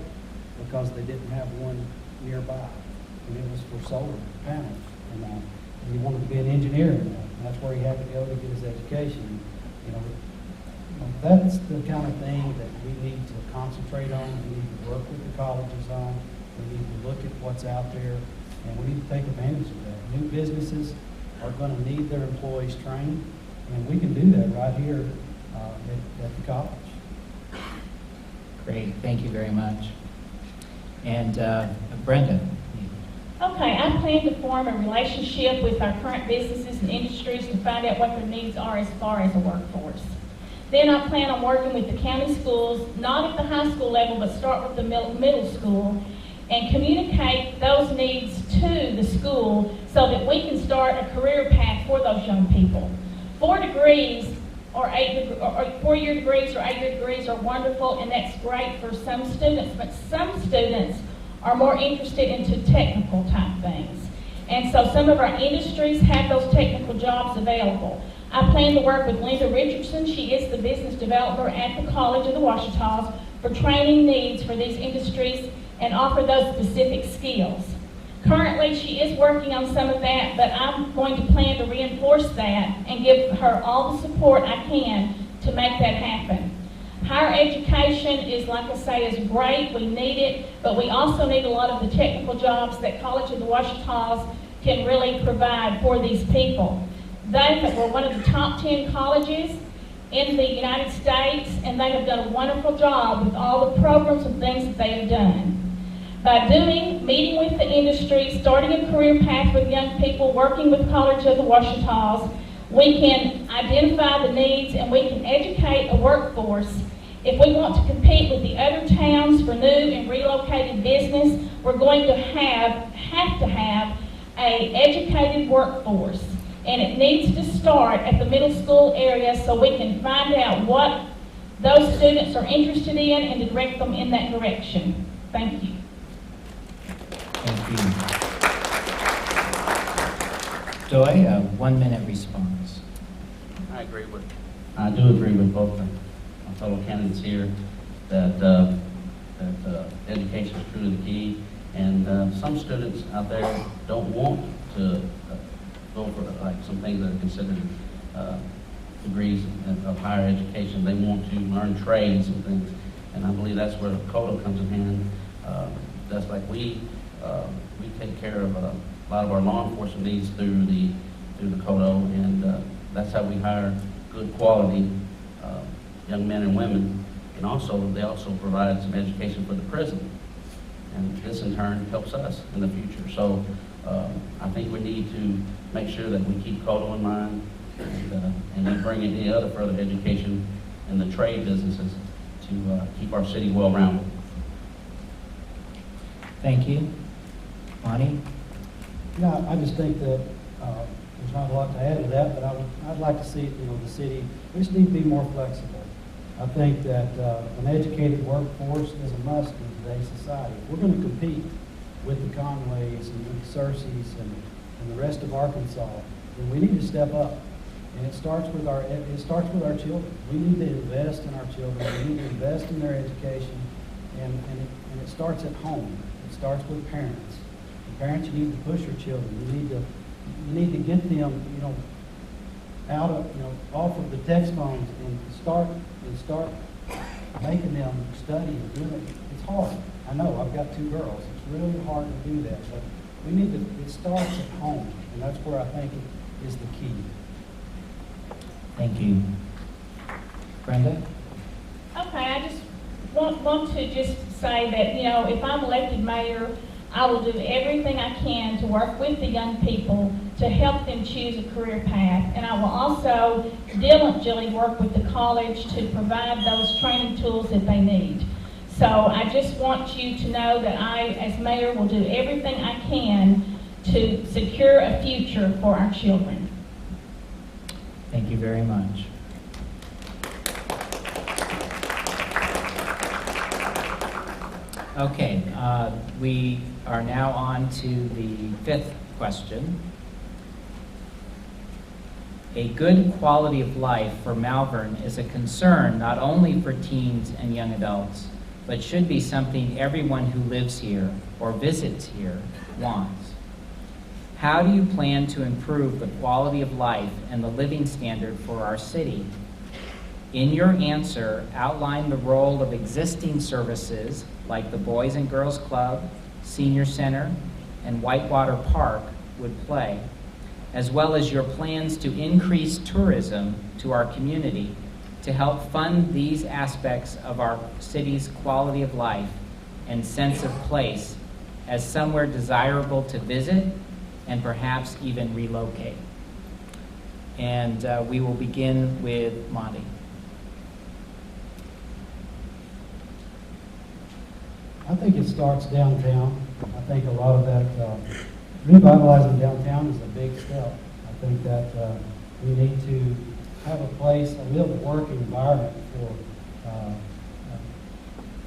C: because they didn't have one nearby, and it was for solar panels. And he wanted to be an engineer, and that's where he had to go to get his education. That's the kind of thing that we need to concentrate on. We need to work with the colleges on. We need to look at what's out there, and we need to take advantage of that. New businesses are going to need their employees trained, and we can do that right here at the college.
A: Great, thank you very much. And Brenda.
D: Okay, I plan to form a relationship with our current businesses and industries to find out what their needs are as far as a workforce. Then I plan on working with the county schools, not at the high school level, but start with the middle school, and communicate those needs to the school so that we can start a career path for those young people. 4 degrees or 4-year degrees or 8-year degrees are wonderful, and that's great for some students, but some students are more interested into technical type things. And so some of our industries have those technical jobs available. I plan to work with Linda Richardson. She is the business developer at the College of the Washitas for training needs for these industries and offer those specific skills. Currently, she is working on some of that, but I'm going to plan to reinforce that and give her all the support I can to make that happen. Higher education is, like I say, is great. We need it, but we also need a lot of the technical jobs that College of the Washitas can really provide for these people. They were one of the top 10 colleges in the United States, and they have done a wonderful job with all the programs and things that they have done. By meeting with the industry, starting a career path with young people, working with College of the Washitas, we can identify the needs and we can educate a workforce. If we want to compete with the other towns for new and relocated business, we're going to have to have an educated workforce. And it needs to start at the middle school area so we can find out what those students are interested in and to direct them in that direction. Thank you.
A: Thank you. Joy, a 1-minute response.
B: I do agree with both my fellow candidates here that education is truly the key, and some students out there don't want to go for like some things that are considered degrees of higher education. They want to learn trades and things, and I believe that's where CODA comes in hand. That's like we take care of a lot of our law enforcement needs through the CODA, and that's how we hire good quality young men and women. And also, they also provide some education for the prison, and this in turn helps us in the future. So I think we need to make sure that we keep COLA in mind and we bring in any other further education in the trade businesses to keep our city well-rounded.
A: Thank you. Monty?
C: Yeah, I just think that there's not a lot to add to that, but I'd like to see, the city, we just need to be more flexible. I think that an educated workforce is a must in today's society. If we're going to compete with the Conways and with the Cersei's and the rest of Arkansas, then we need to step up. And it starts with our children. We need to invest in our children. We need to invest in their education, and it starts at home. It starts with parents. Parents, you need to push your children. You need to get them, out of, off of the text phones and start making them study and do it. It's hard. I know. I've got 2 girls. It's really hard to do that, but we need to. It starts at home, and that's where I think it is the key.
A: Thank you. Brenda?
D: Okay, I just want to just say that, if I'm elected mayor, I will do everything I can to work with the young people to help them choose a career path. And I will also diligently work with the college to provide those training tools that they need. So I just want you to know that I, as mayor, will do everything I can to secure a future for our children.
A: Thank you very much. Okay, we are now on to the 5th question. A good quality of life for Malvern is a concern not only for teens and young adults, but should be something everyone who lives here or visits here wants. How do you plan to improve the quality of life and the living standard for our city? In your answer, outline the role of existing services like the Boys and Girls Club, Senior Center, and Whitewater Park would play, as well as your plans to increase tourism to our community to help fund these aspects of our city's quality of life and sense of place as somewhere desirable to visit and perhaps even relocate. And we will begin with Monty.
C: I think it starts downtown. I think a lot of that, revitalizing downtown is a big step. I think that we need to have a place, a real work environment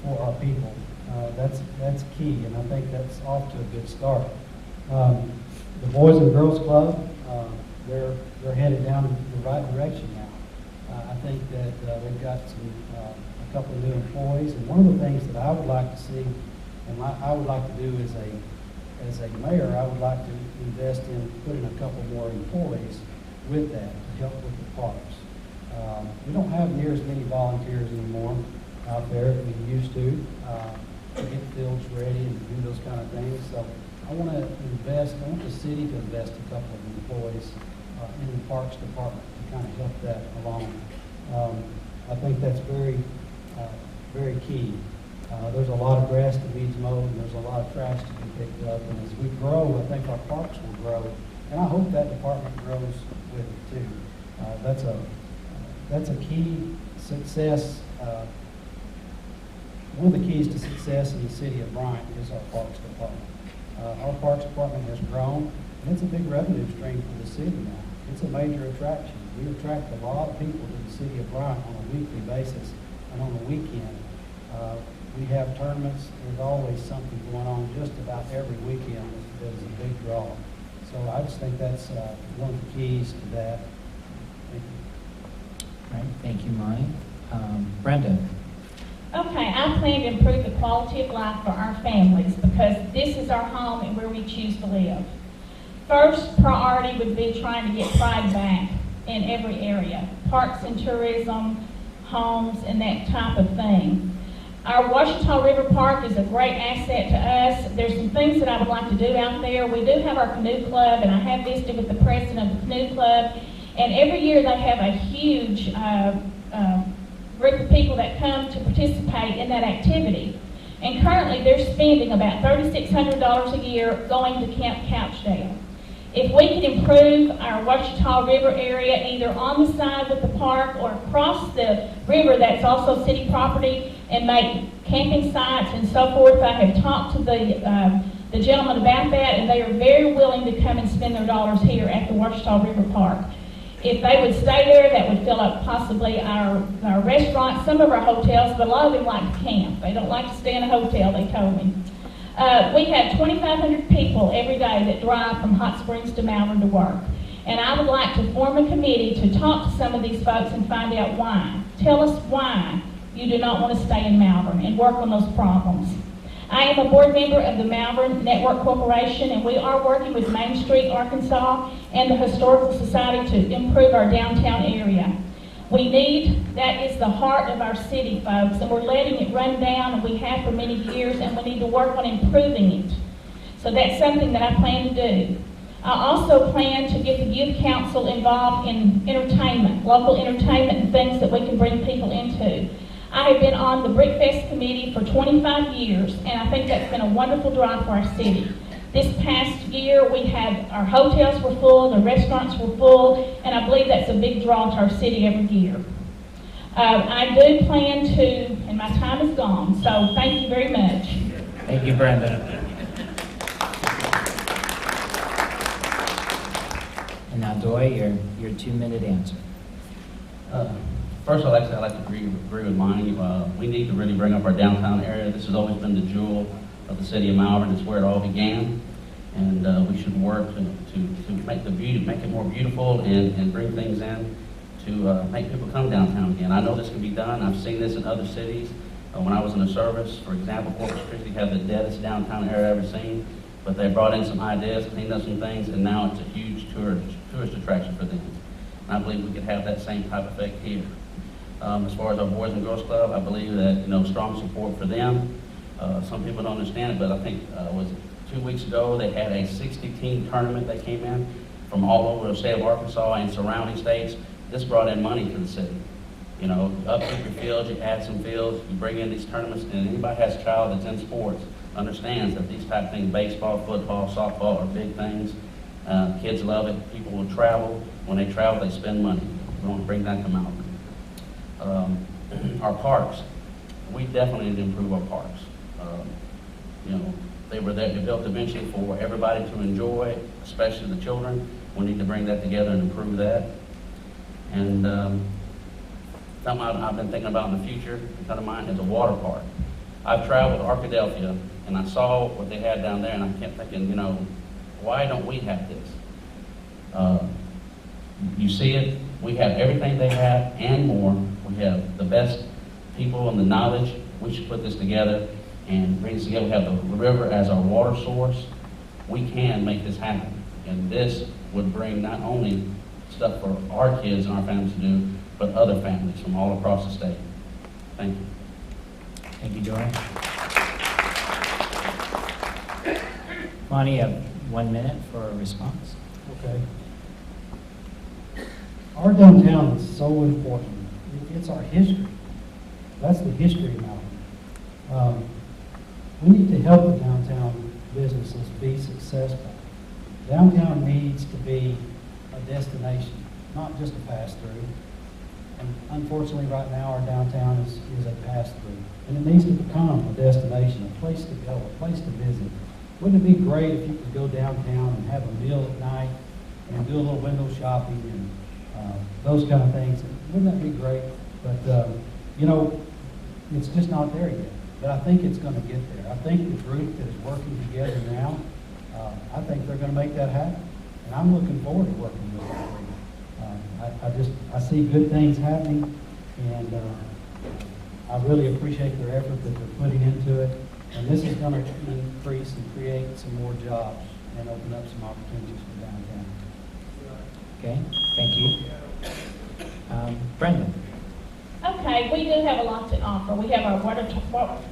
C: for our people. That's key, and I think that's off to a good start. The Boys and Girls Club, they're headed down the right direction now. I think that they've got a couple of new employees, and one of the things that I would like to see, and I would like to do as a mayor, I would like to invest in putting a couple more employees with that to help with the parks. We don't have near as many volunteers anymore out there as we used to get fields ready and do those kind of things. So I want the city to invest a couple of employees in the Parks Department to kind of help that along. I think that's very key. There's a lot of grass that needs mowed, and there's a lot of trash to be picked up. And as we grow, I think our parks will grow, and I hope that department grows with it too. That's a key success. One of the keys to success in the city of Bryant is our Parks Department. Our Parks Department has grown, and it's a big revenue stream for the city now. It's a major attraction. We attract a lot of people to the city of Bryant on a weekly basis and on the weekend. We have tournaments. There's always something going on just about every weekend that is a big draw. So I just think that's one of the keys to that. Thank you.
A: All right, thank you, Monty. Brenda?
D: Okay, I plan to improve the quality of life for our families because this is our home and where we choose to live. First priority would be trying to get pride back in every area, parks and tourism, homes, and that type of thing. Our Washita River Park is a great asset to us. There's some things that I would like to do out there. We do have our canoe club, and I have visited with the president of the canoe club, and every year they have a huge group of people that come to participate in that activity. And currently, they're spending about $3,600 a year going to Camp Couchdale. If we could improve our Washita River area, either on the side with the park or across the river that's also city property, and make camping sites and so forth, I have talked to the gentleman about that, and they are very willing to come and spend their dollars here at the Washita River Park. If they would stay there, that would fill up possibly our restaurants, some of our hotels, but a lot of them like to camp. They don't like to stay in a hotel, they told me. We have 2,500 people every day that drive from Hot Springs to Malvern to work. And I would like to form a committee to talk to some of these folks and find out why. Tell us why you do not want to stay in Malvern and work on those problems. I am a board member of the Malvern Network Corporation, and we are working with Main Street, Arkansas, and the Historical Society to improve our downtown area. That is the heart of our city, folks, and we're letting it run down, and we have for many years, and we need to work on improving it. So that's something that I plan to do. I also plan to get the youth council involved in entertainment, local entertainment and things that we can bring people into. I have been on the Brickfest committee for 25 years, and I think that's been a wonderful drive for our city. This past year, our hotels were full, the restaurants were full, and I believe that's a big draw to our city every year. I do plan to, and my time is gone, so thank you very much.
A: Thank you, Brenda. And now, Doy, your 2-minute answer.
B: First, I'd like to agree with Monty. We need to really bring up our downtown area. This has always been the jewel of the city of Malvern. It's where it all began, and we should work to make it more beautiful and bring things in to make people come downtown again. I know this can be done. I've seen this in other cities. When I was in the service, for example, Corpus Christi had the deadest downtown area I've ever seen, but they brought in some ideas, cleaned up some things, and now it's a huge tourist attraction for them. And I believe we could have that same type of effect here. As far as our Boys and Girls Club, I believe that, strong support for them. Some people don't understand it, but I think was it 2 weeks ago they had a 60-team tournament that came in from all over the state of Arkansas and surrounding states. This brought in money to the city. Upkeep your fields, you add some fields, you bring in these tournaments, and anybody has a child that's in sports understands that these type of things, baseball, football, softball, are big things. Kids love it. People will travel. When they travel, they spend money. We want to bring that to Malvern. Our parks, we definitely need to improve our parks. They were there, they built eventually for everybody to enjoy, especially the children. We need to bring that together and improve that. And something I've been thinking about in the future, to come to mind, is a water park. I've traveled to Arkadelphia, and I saw what they had down there, and I kept thinking, why don't we have this? You see it, we have everything they have and more. We have the best people and the knowledge. We should put this together and bring this together. We have the river as our water source. We can make this happen. And this would bring not only stuff for our kids and our families to do, but other families from all across the state. Thank you.
A: Thank you, Dory. Monty, you have 1 minute for a response.
C: Okay. Our downtown is so important. It's our history. That's the history of Malvern. We need to help the downtown businesses be successful. Downtown needs to be a destination, not just a pass-through. And unfortunately, right now, our downtown is a pass-through. And it needs to become a destination, a place to go, a place to visit. Wouldn't it be great if you could go downtown and have a meal at night and do a little window shopping and those kind of things? Wouldn't that be great? But, it's just not there yet. But I think it's going to get there. I think the group that is working together now, I think they're going to make that happen. And I'm looking forward to working with them. I see good things happening, and I really appreciate their effort that they're putting into it. And this is going to increase and create some more jobs and open up some opportunities for downtown.
A: Okay, thank you. Brenda.
D: Okay, we do have a lot to offer. We have our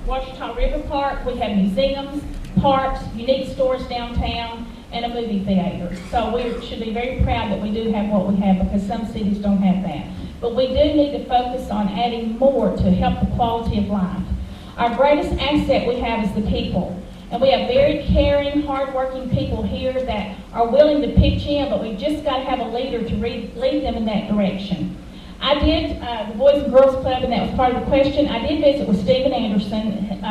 D: Washita River Park, we have museums, parks, unique stores downtown, and a movie theater. So we should be very proud that we do have what we have, because some cities don't have that. But we do need to focus on adding more to help the quality of life. Our greatest asset we have is the people. And we have very caring, hardworking people here that are willing to pitch in, but we've just got to have a leader to lead them in that direction. I did the Boys and Girls Club, and that was part of the question. I did visit with Stephen Anderson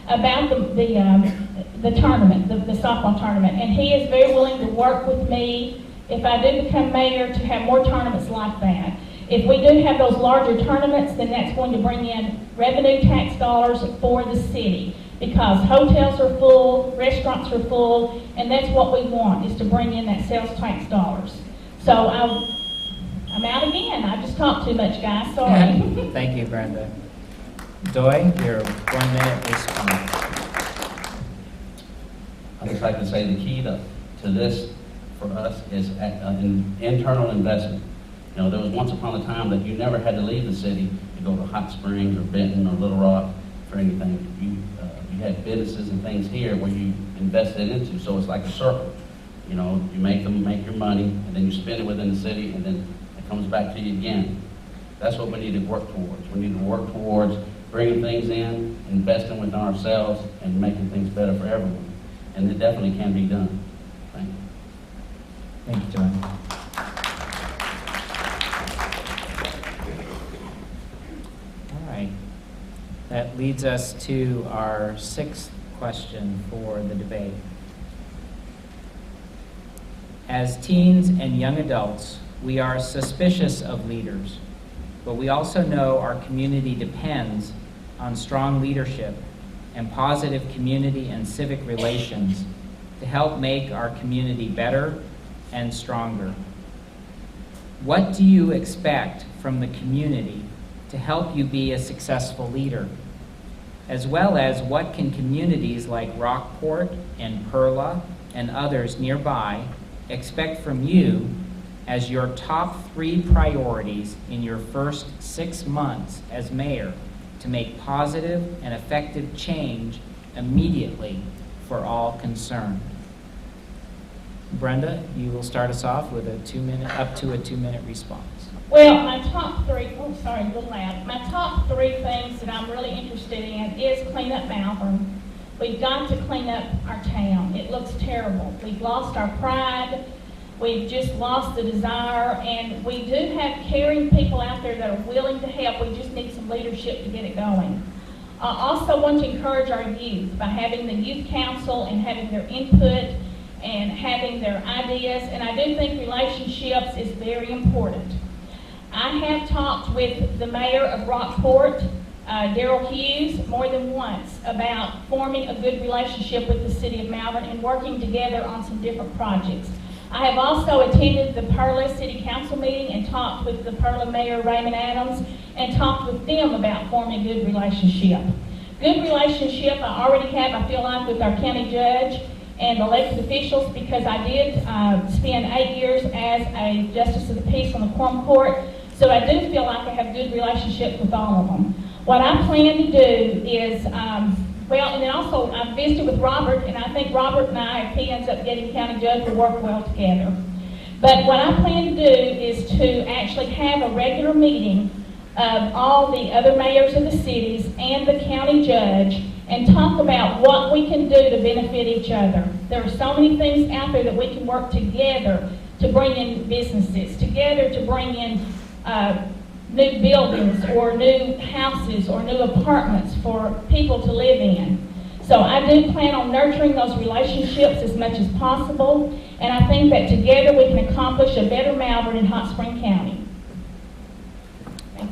D: about the tournament, the softball tournament, and he is very willing to work with me if I do become mayor to have more tournaments like that. If we do have those larger tournaments, then that's going to bring in revenue tax dollars for the city, because hotels are full, restaurants are full, and that's what we want, is to bring in that sales tax dollars. So I'm out again. I just talked too much, guys. Sorry.
A: Thank you, Brenda. Doy, your 1 minute response.
B: I'd just like to say the key to this for us is an internal investment. You know, there was once upon a time that you never had to leave the city to go to Hot Springs or Benton or Little Rock for anything. You had businesses and things here where you invested into, so it's like a circle. You know, you make your money, and then you spend it within the city, and then it comes back to you again. That's what we need to work towards. We need to work towards bringing things in, investing within ourselves, and making things better for everyone. And it definitely can be done. Thank you.
A: Thank you, Doy. All right. That leads us to our 6th question for the debate. As teens and young adults, we are suspicious of leaders, but we also know our community depends on strong leadership and positive community and civic relations to help make our community better and stronger. What do you expect from the community to help you be a successful leader? As well as what can communities like Rockport and Perla and others nearby expect from you as your top 3 priorities in your first 6 months as mayor to make positive and effective change immediately for all concerned? Brenda, you will start us off with up to a 2-minute response.
D: Well, my top 3, oh, sorry, a little loud. My top 3 things that I'm really interested in is clean up Malvern. We've got to clean up our town. It looks terrible. We've lost our pride. We've just lost the desire, and we do have caring people out there that are willing to help. We just need some leadership to get it going. I also want to encourage our youth by having the youth council and having their input and having their ideas, and I do think relationships is very important. I have talked with the mayor of Rockport, Darrell Hughes, more than once about forming a good relationship with the city of Malvern and working together on some different projects. I have also attended the Perla City Council meeting and talked with the Perla Mayor Raymond Adams and talked with them about forming a good relationship. Good relationship I already have, I feel like, with our county judge and elected officials, because I did spend 8 years as a Justice of the Peace on the Quorum Court, so I do feel like I have good relationships with all of them. What I plan to do is, well, and then also I visited with Robert, and I think Robert and I, if he ends up getting county judge, will work well together. But what I plan to do is to actually have a regular meeting of all the other mayors of the cities and the county judge and talk about what we can do to benefit each other. There are so many things out there that we can work together to bring in businesses, together to bring in new buildings or new houses or new apartments for people to live in. So I do plan on nurturing those relationships as much as possible, and I think that together we can accomplish a better Malvern in Hot Spring County.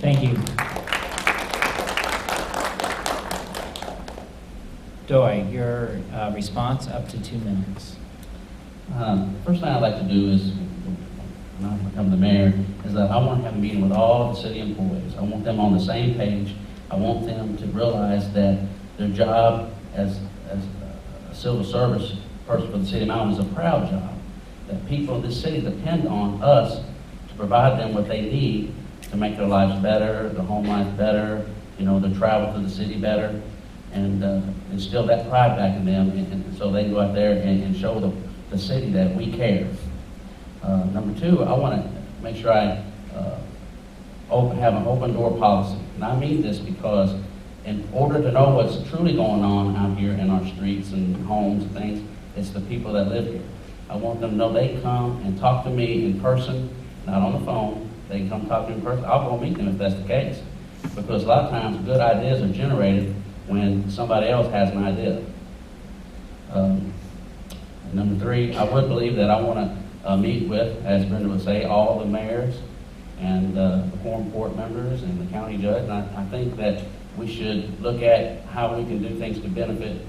A: Thank you. Doy, your response up to 2 minutes.
B: First thing I'd like to do is, when I become the mayor, is that I want to have a meeting with all the city employees. I want them on the same page. I want them to realize that their job as a civil service person for the city of Malvern is a proud job. That people in this city depend on us to provide them what they need to make their lives better, their home life better, you know, their travel to the city better, and instill that pride back in them, and so they can go out there and show the city that we care. Number 2, I want to make sure I have an open door policy. And I mean this because in order to know what's truly going on out here in our streets and homes and things, it's the people that live here. I want them to know they can come and talk to me in person, not on the phone. They can come talk to me in person. I'll go meet them if that's the case. Because a lot of times good ideas are generated when somebody else has an idea. Number three, I would believe that I want to meet with, as Brenda would say, all the mayors and the quorum court members and the county judge. And I think that we should look at how we can do things to benefit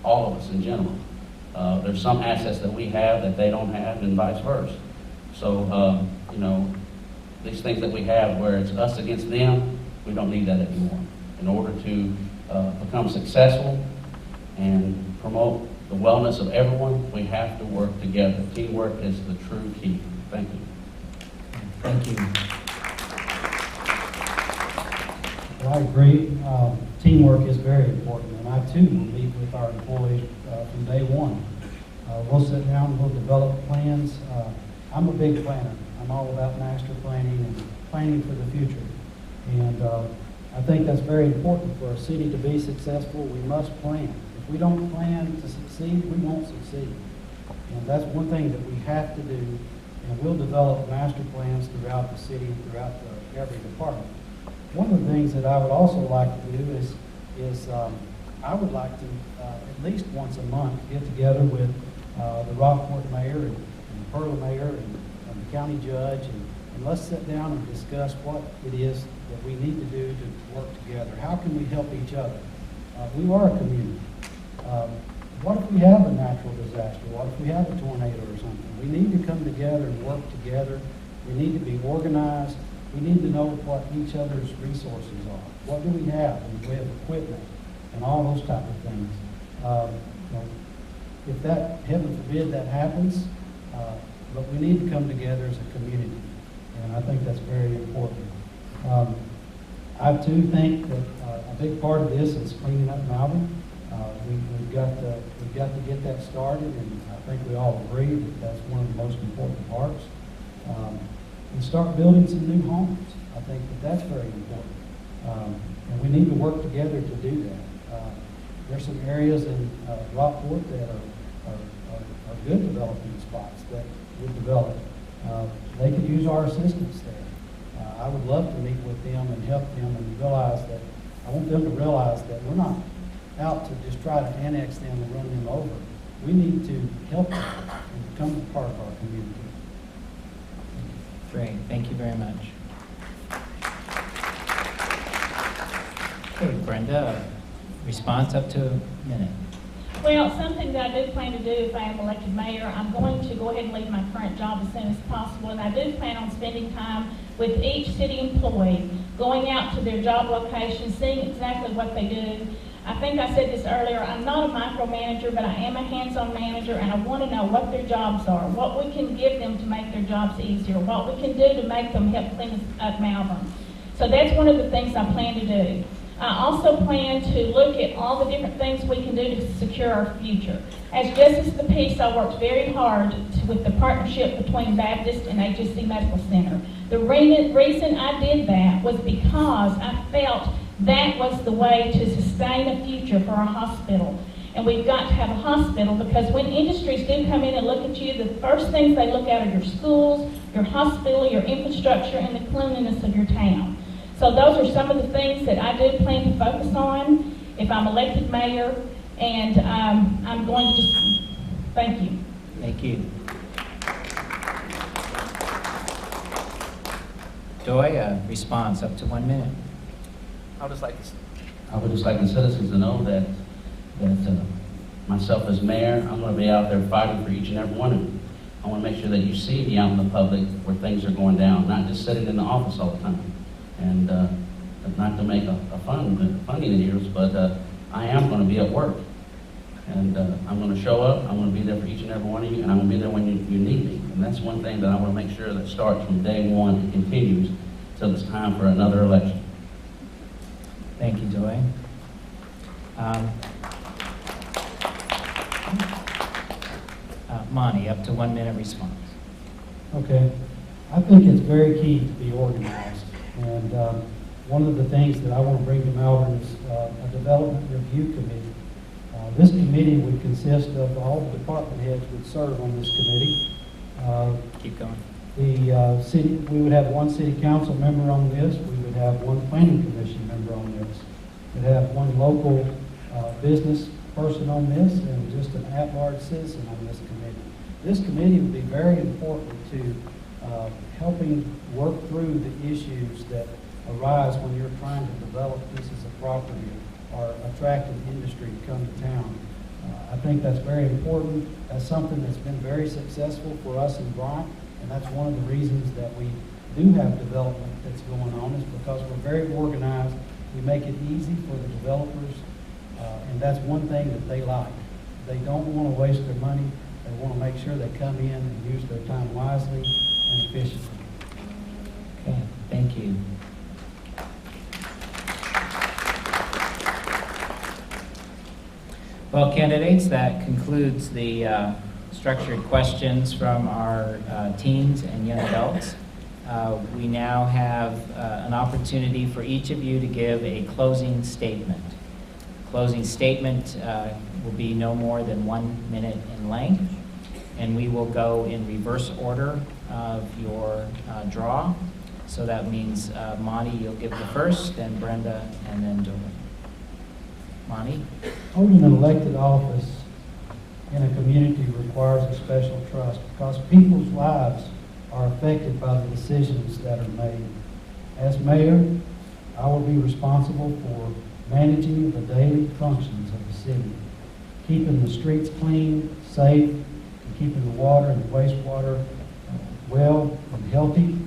B: all of us in general. There's some assets that we have that they don't have, and vice versa. So, you know, these things that we have where it's us against them, we don't need that anymore. In order to become successful and promote the wellness of everyone, we have to work together. Teamwork is the true key. Thank you.
A: Thank you.
C: Well, I agree. Teamwork is very important, and I too will meet with our employees from day one. We'll sit down and we'll develop plans. I'm a big planner. I'm all about master planning and planning for the future. And I think that's very important for a city to be successful. We must plan. If we don't plan to succeed, we won't succeed. And that's one thing that we have to do. And we'll develop master plans throughout the city, throughout every department. One of the things that I would also like to do is I would like to at least once a month get together with the Rockport mayor and the Pearl mayor and the county judge, and let's sit down and discuss what it is that we need to do to work together. How can we help each other? We are a community. What if we have a natural disaster? What if we have a tornado or something? We need to come together and work together. We need to be organized. We need to know what each other's resources are. What do we have in the way of equipment and all those type of things? You know, if that, heaven forbid, that happens, but we need to come together as a community, and I think that's very important. I too think that a big part of this is cleaning up Malvern. We've got to get that started, and I think we all agree that that's one of the most important parts. And start building some new homes. I think that that's very important, and we need to work together to do that. There's some areas in Rockport that are good development spots that would develop. They could use our assistance there. I would love to meet with them and help them and realize that, I want them to realize that we're not out to just try to annex them and run them over. We need to help them and become a part of our community.
A: Great, thank you very much. Okay, Brenda, response up to a minute.
D: Well, something that I do plan to do if I am elected mayor, I'm going to go ahead and leave my current job as soon as possible, and I do plan on spending time with each city employee, going out to their job locations, seeing exactly what they do. I think I said this earlier, I'm not a micromanager, but I am a hands-on manager, and I want to know what their jobs are, what we can give them to make their jobs easier, what we can do to make them help clean up Malvern. So that's one of the things I plan to do. I also plan to look at all the different things we can do to secure our future. As Justice of the Peace, I worked very hard with the partnership between Baptist and HSC Medical Center. The reason I did that was because I felt that was the way to sustain a future for our hospital. And we've got to have a hospital, because when industries do come in and look at you, the first things they look at are your schools, your hospital, your infrastructure, and the cleanliness of your town. So those are some of the things that I do plan to focus on if I'm elected mayor, and I'm going to just, thank you.
A: Thank you. Doy, a response up to 1 minute.
B: I would just like the citizens to know that myself as mayor, I'm going to be out there fighting for each and every one of you. I want to make sure that you see me out in the public where things are going down, not just sitting in the office all the time. And not to make a funny in ears, but I am going to be at work. And I'm going to show up, I'm going to be there for each and every one of you, and I'm going to be there when you need me. And that's one thing that I want to make sure that starts from day one and continues till it's time for another election.
A: Thank you, Doy. Monty, up to 1 minute response.
C: Okay. I think it's very key to be organized. And one of the things that I want to bring to Malvern is a development review committee. This committee would consist of all the department heads would serve on this committee.
A: Keep going.
C: The city, we would have one city council member on this. We would have one planning commission member on this. We'd have one local business person on this and just an at-large citizen on this committee. This committee would be very important to helping work through the issues that arise when you're trying to develop pieces of property or attract an industry to come to town. I think that's very important. That's something that's been very successful for us in Bryant, and that's one of the reasons that we do have development that's going on, is because we're very organized. We make it easy for the developers, and that's one thing that they like. They don't want to waste their money. They want to make sure they come in and use their time wisely and efficiently.
A: Okay, thank you. Well, candidates, that concludes the structured questions from our teens and young adults. We now have an opportunity for each of you to give a closing statement. Closing statement will be no more than 1 minute in length, and we will go in reverse order of your draw. So that means, Monty, you'll give the first, then Brenda, and then Doyle. Monty?
C: Holding an elected office in a community requires a special trust because people's lives are affected by the decisions that are made. As mayor, I will be responsible for managing the daily functions of the city, keeping the streets clean, safe, and keeping the water and the wastewater well and healthy.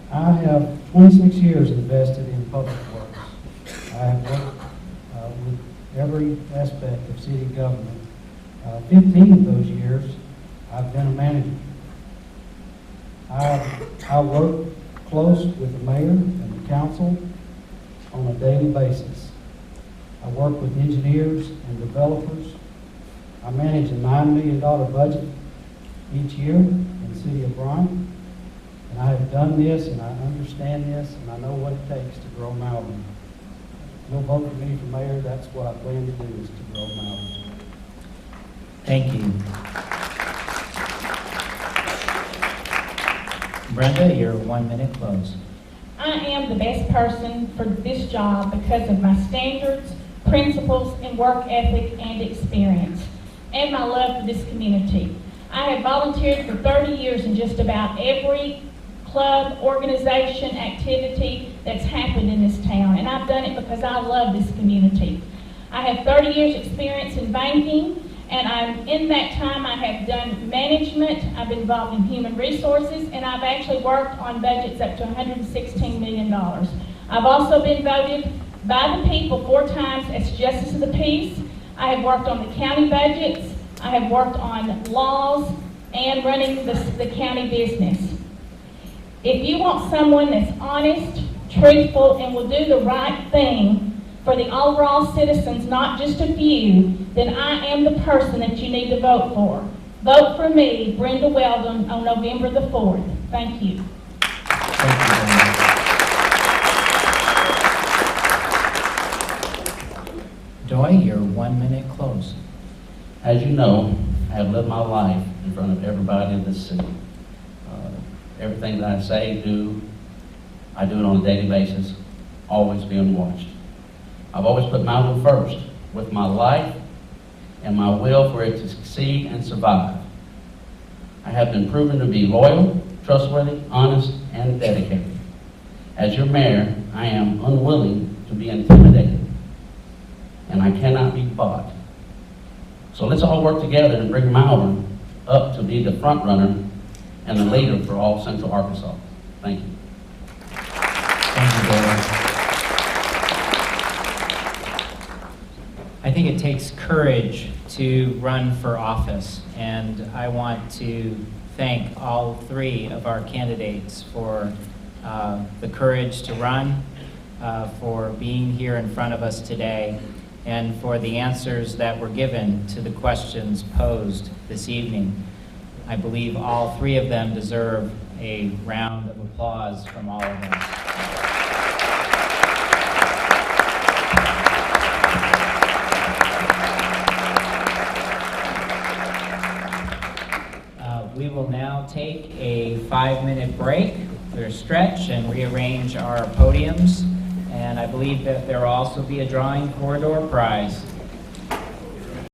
C: I have 26 years invested in public works. I have worked with every aspect of city government. 15 of those years, I've been a manager. I work close with the mayor and the council on a daily basis. I work with engineers and developers. I manage a $9 million budget each year in the city of Bryant. And I have done this, and I understand this, and I know what it takes to grow Malvern. You'll vote for me for mayor, that's what I plan to do, is to grow Malvern.
A: Thank you. Brenda, your 1 minute close.
D: I am the best person for this job because of my standards, principles, and work ethic and experience, and my love for this community. I have volunteered for 30 years in just about every club, organization, activity that's happened in this town, and I've done it because I love this community. I have 30 years experience in banking, and in that time I have done management, I've been involved in human resources, and I've actually worked on budgets up to $116 million. I've also been voted by the people 4 times as Justice of the Peace. I have worked on the county budgets, I have worked on laws, and running the county business. If you want someone that's honest, truthful, and will do the right thing for the overall citizens, not just a few, then I am the person that you need to vote for. Vote for me, Brenda Weldon, on November the 4th. Thank you.
A: Thank you, Brenda. Doy, your 1 minute close.
B: As you know, I have lived my life in front of everybody in this city. Everything that I say, I do it on a daily basis, always being watched. I've always put Malvern first with my life and my will for it to succeed and survive. I have been proven to be loyal, trustworthy, honest, and dedicated. As your mayor, I am unwilling to be intimidated, and I cannot be bought. So let's all work together and bring Malvern up to be the front runner and the leader for all Central Arkansas. Thank you.
A: Thank you, Doyle. I think it takes courage to run for office, and I want to thank all 3 of our candidates for the courage to run, for being here in front of us today, and for the answers that were given to the questions posed this evening. I believe all 3 of them deserve a round of applause from all of us. We will now take a 5-minute break for a stretch and rearrange our podiums. And I believe that there will also be a drawing for a door prize.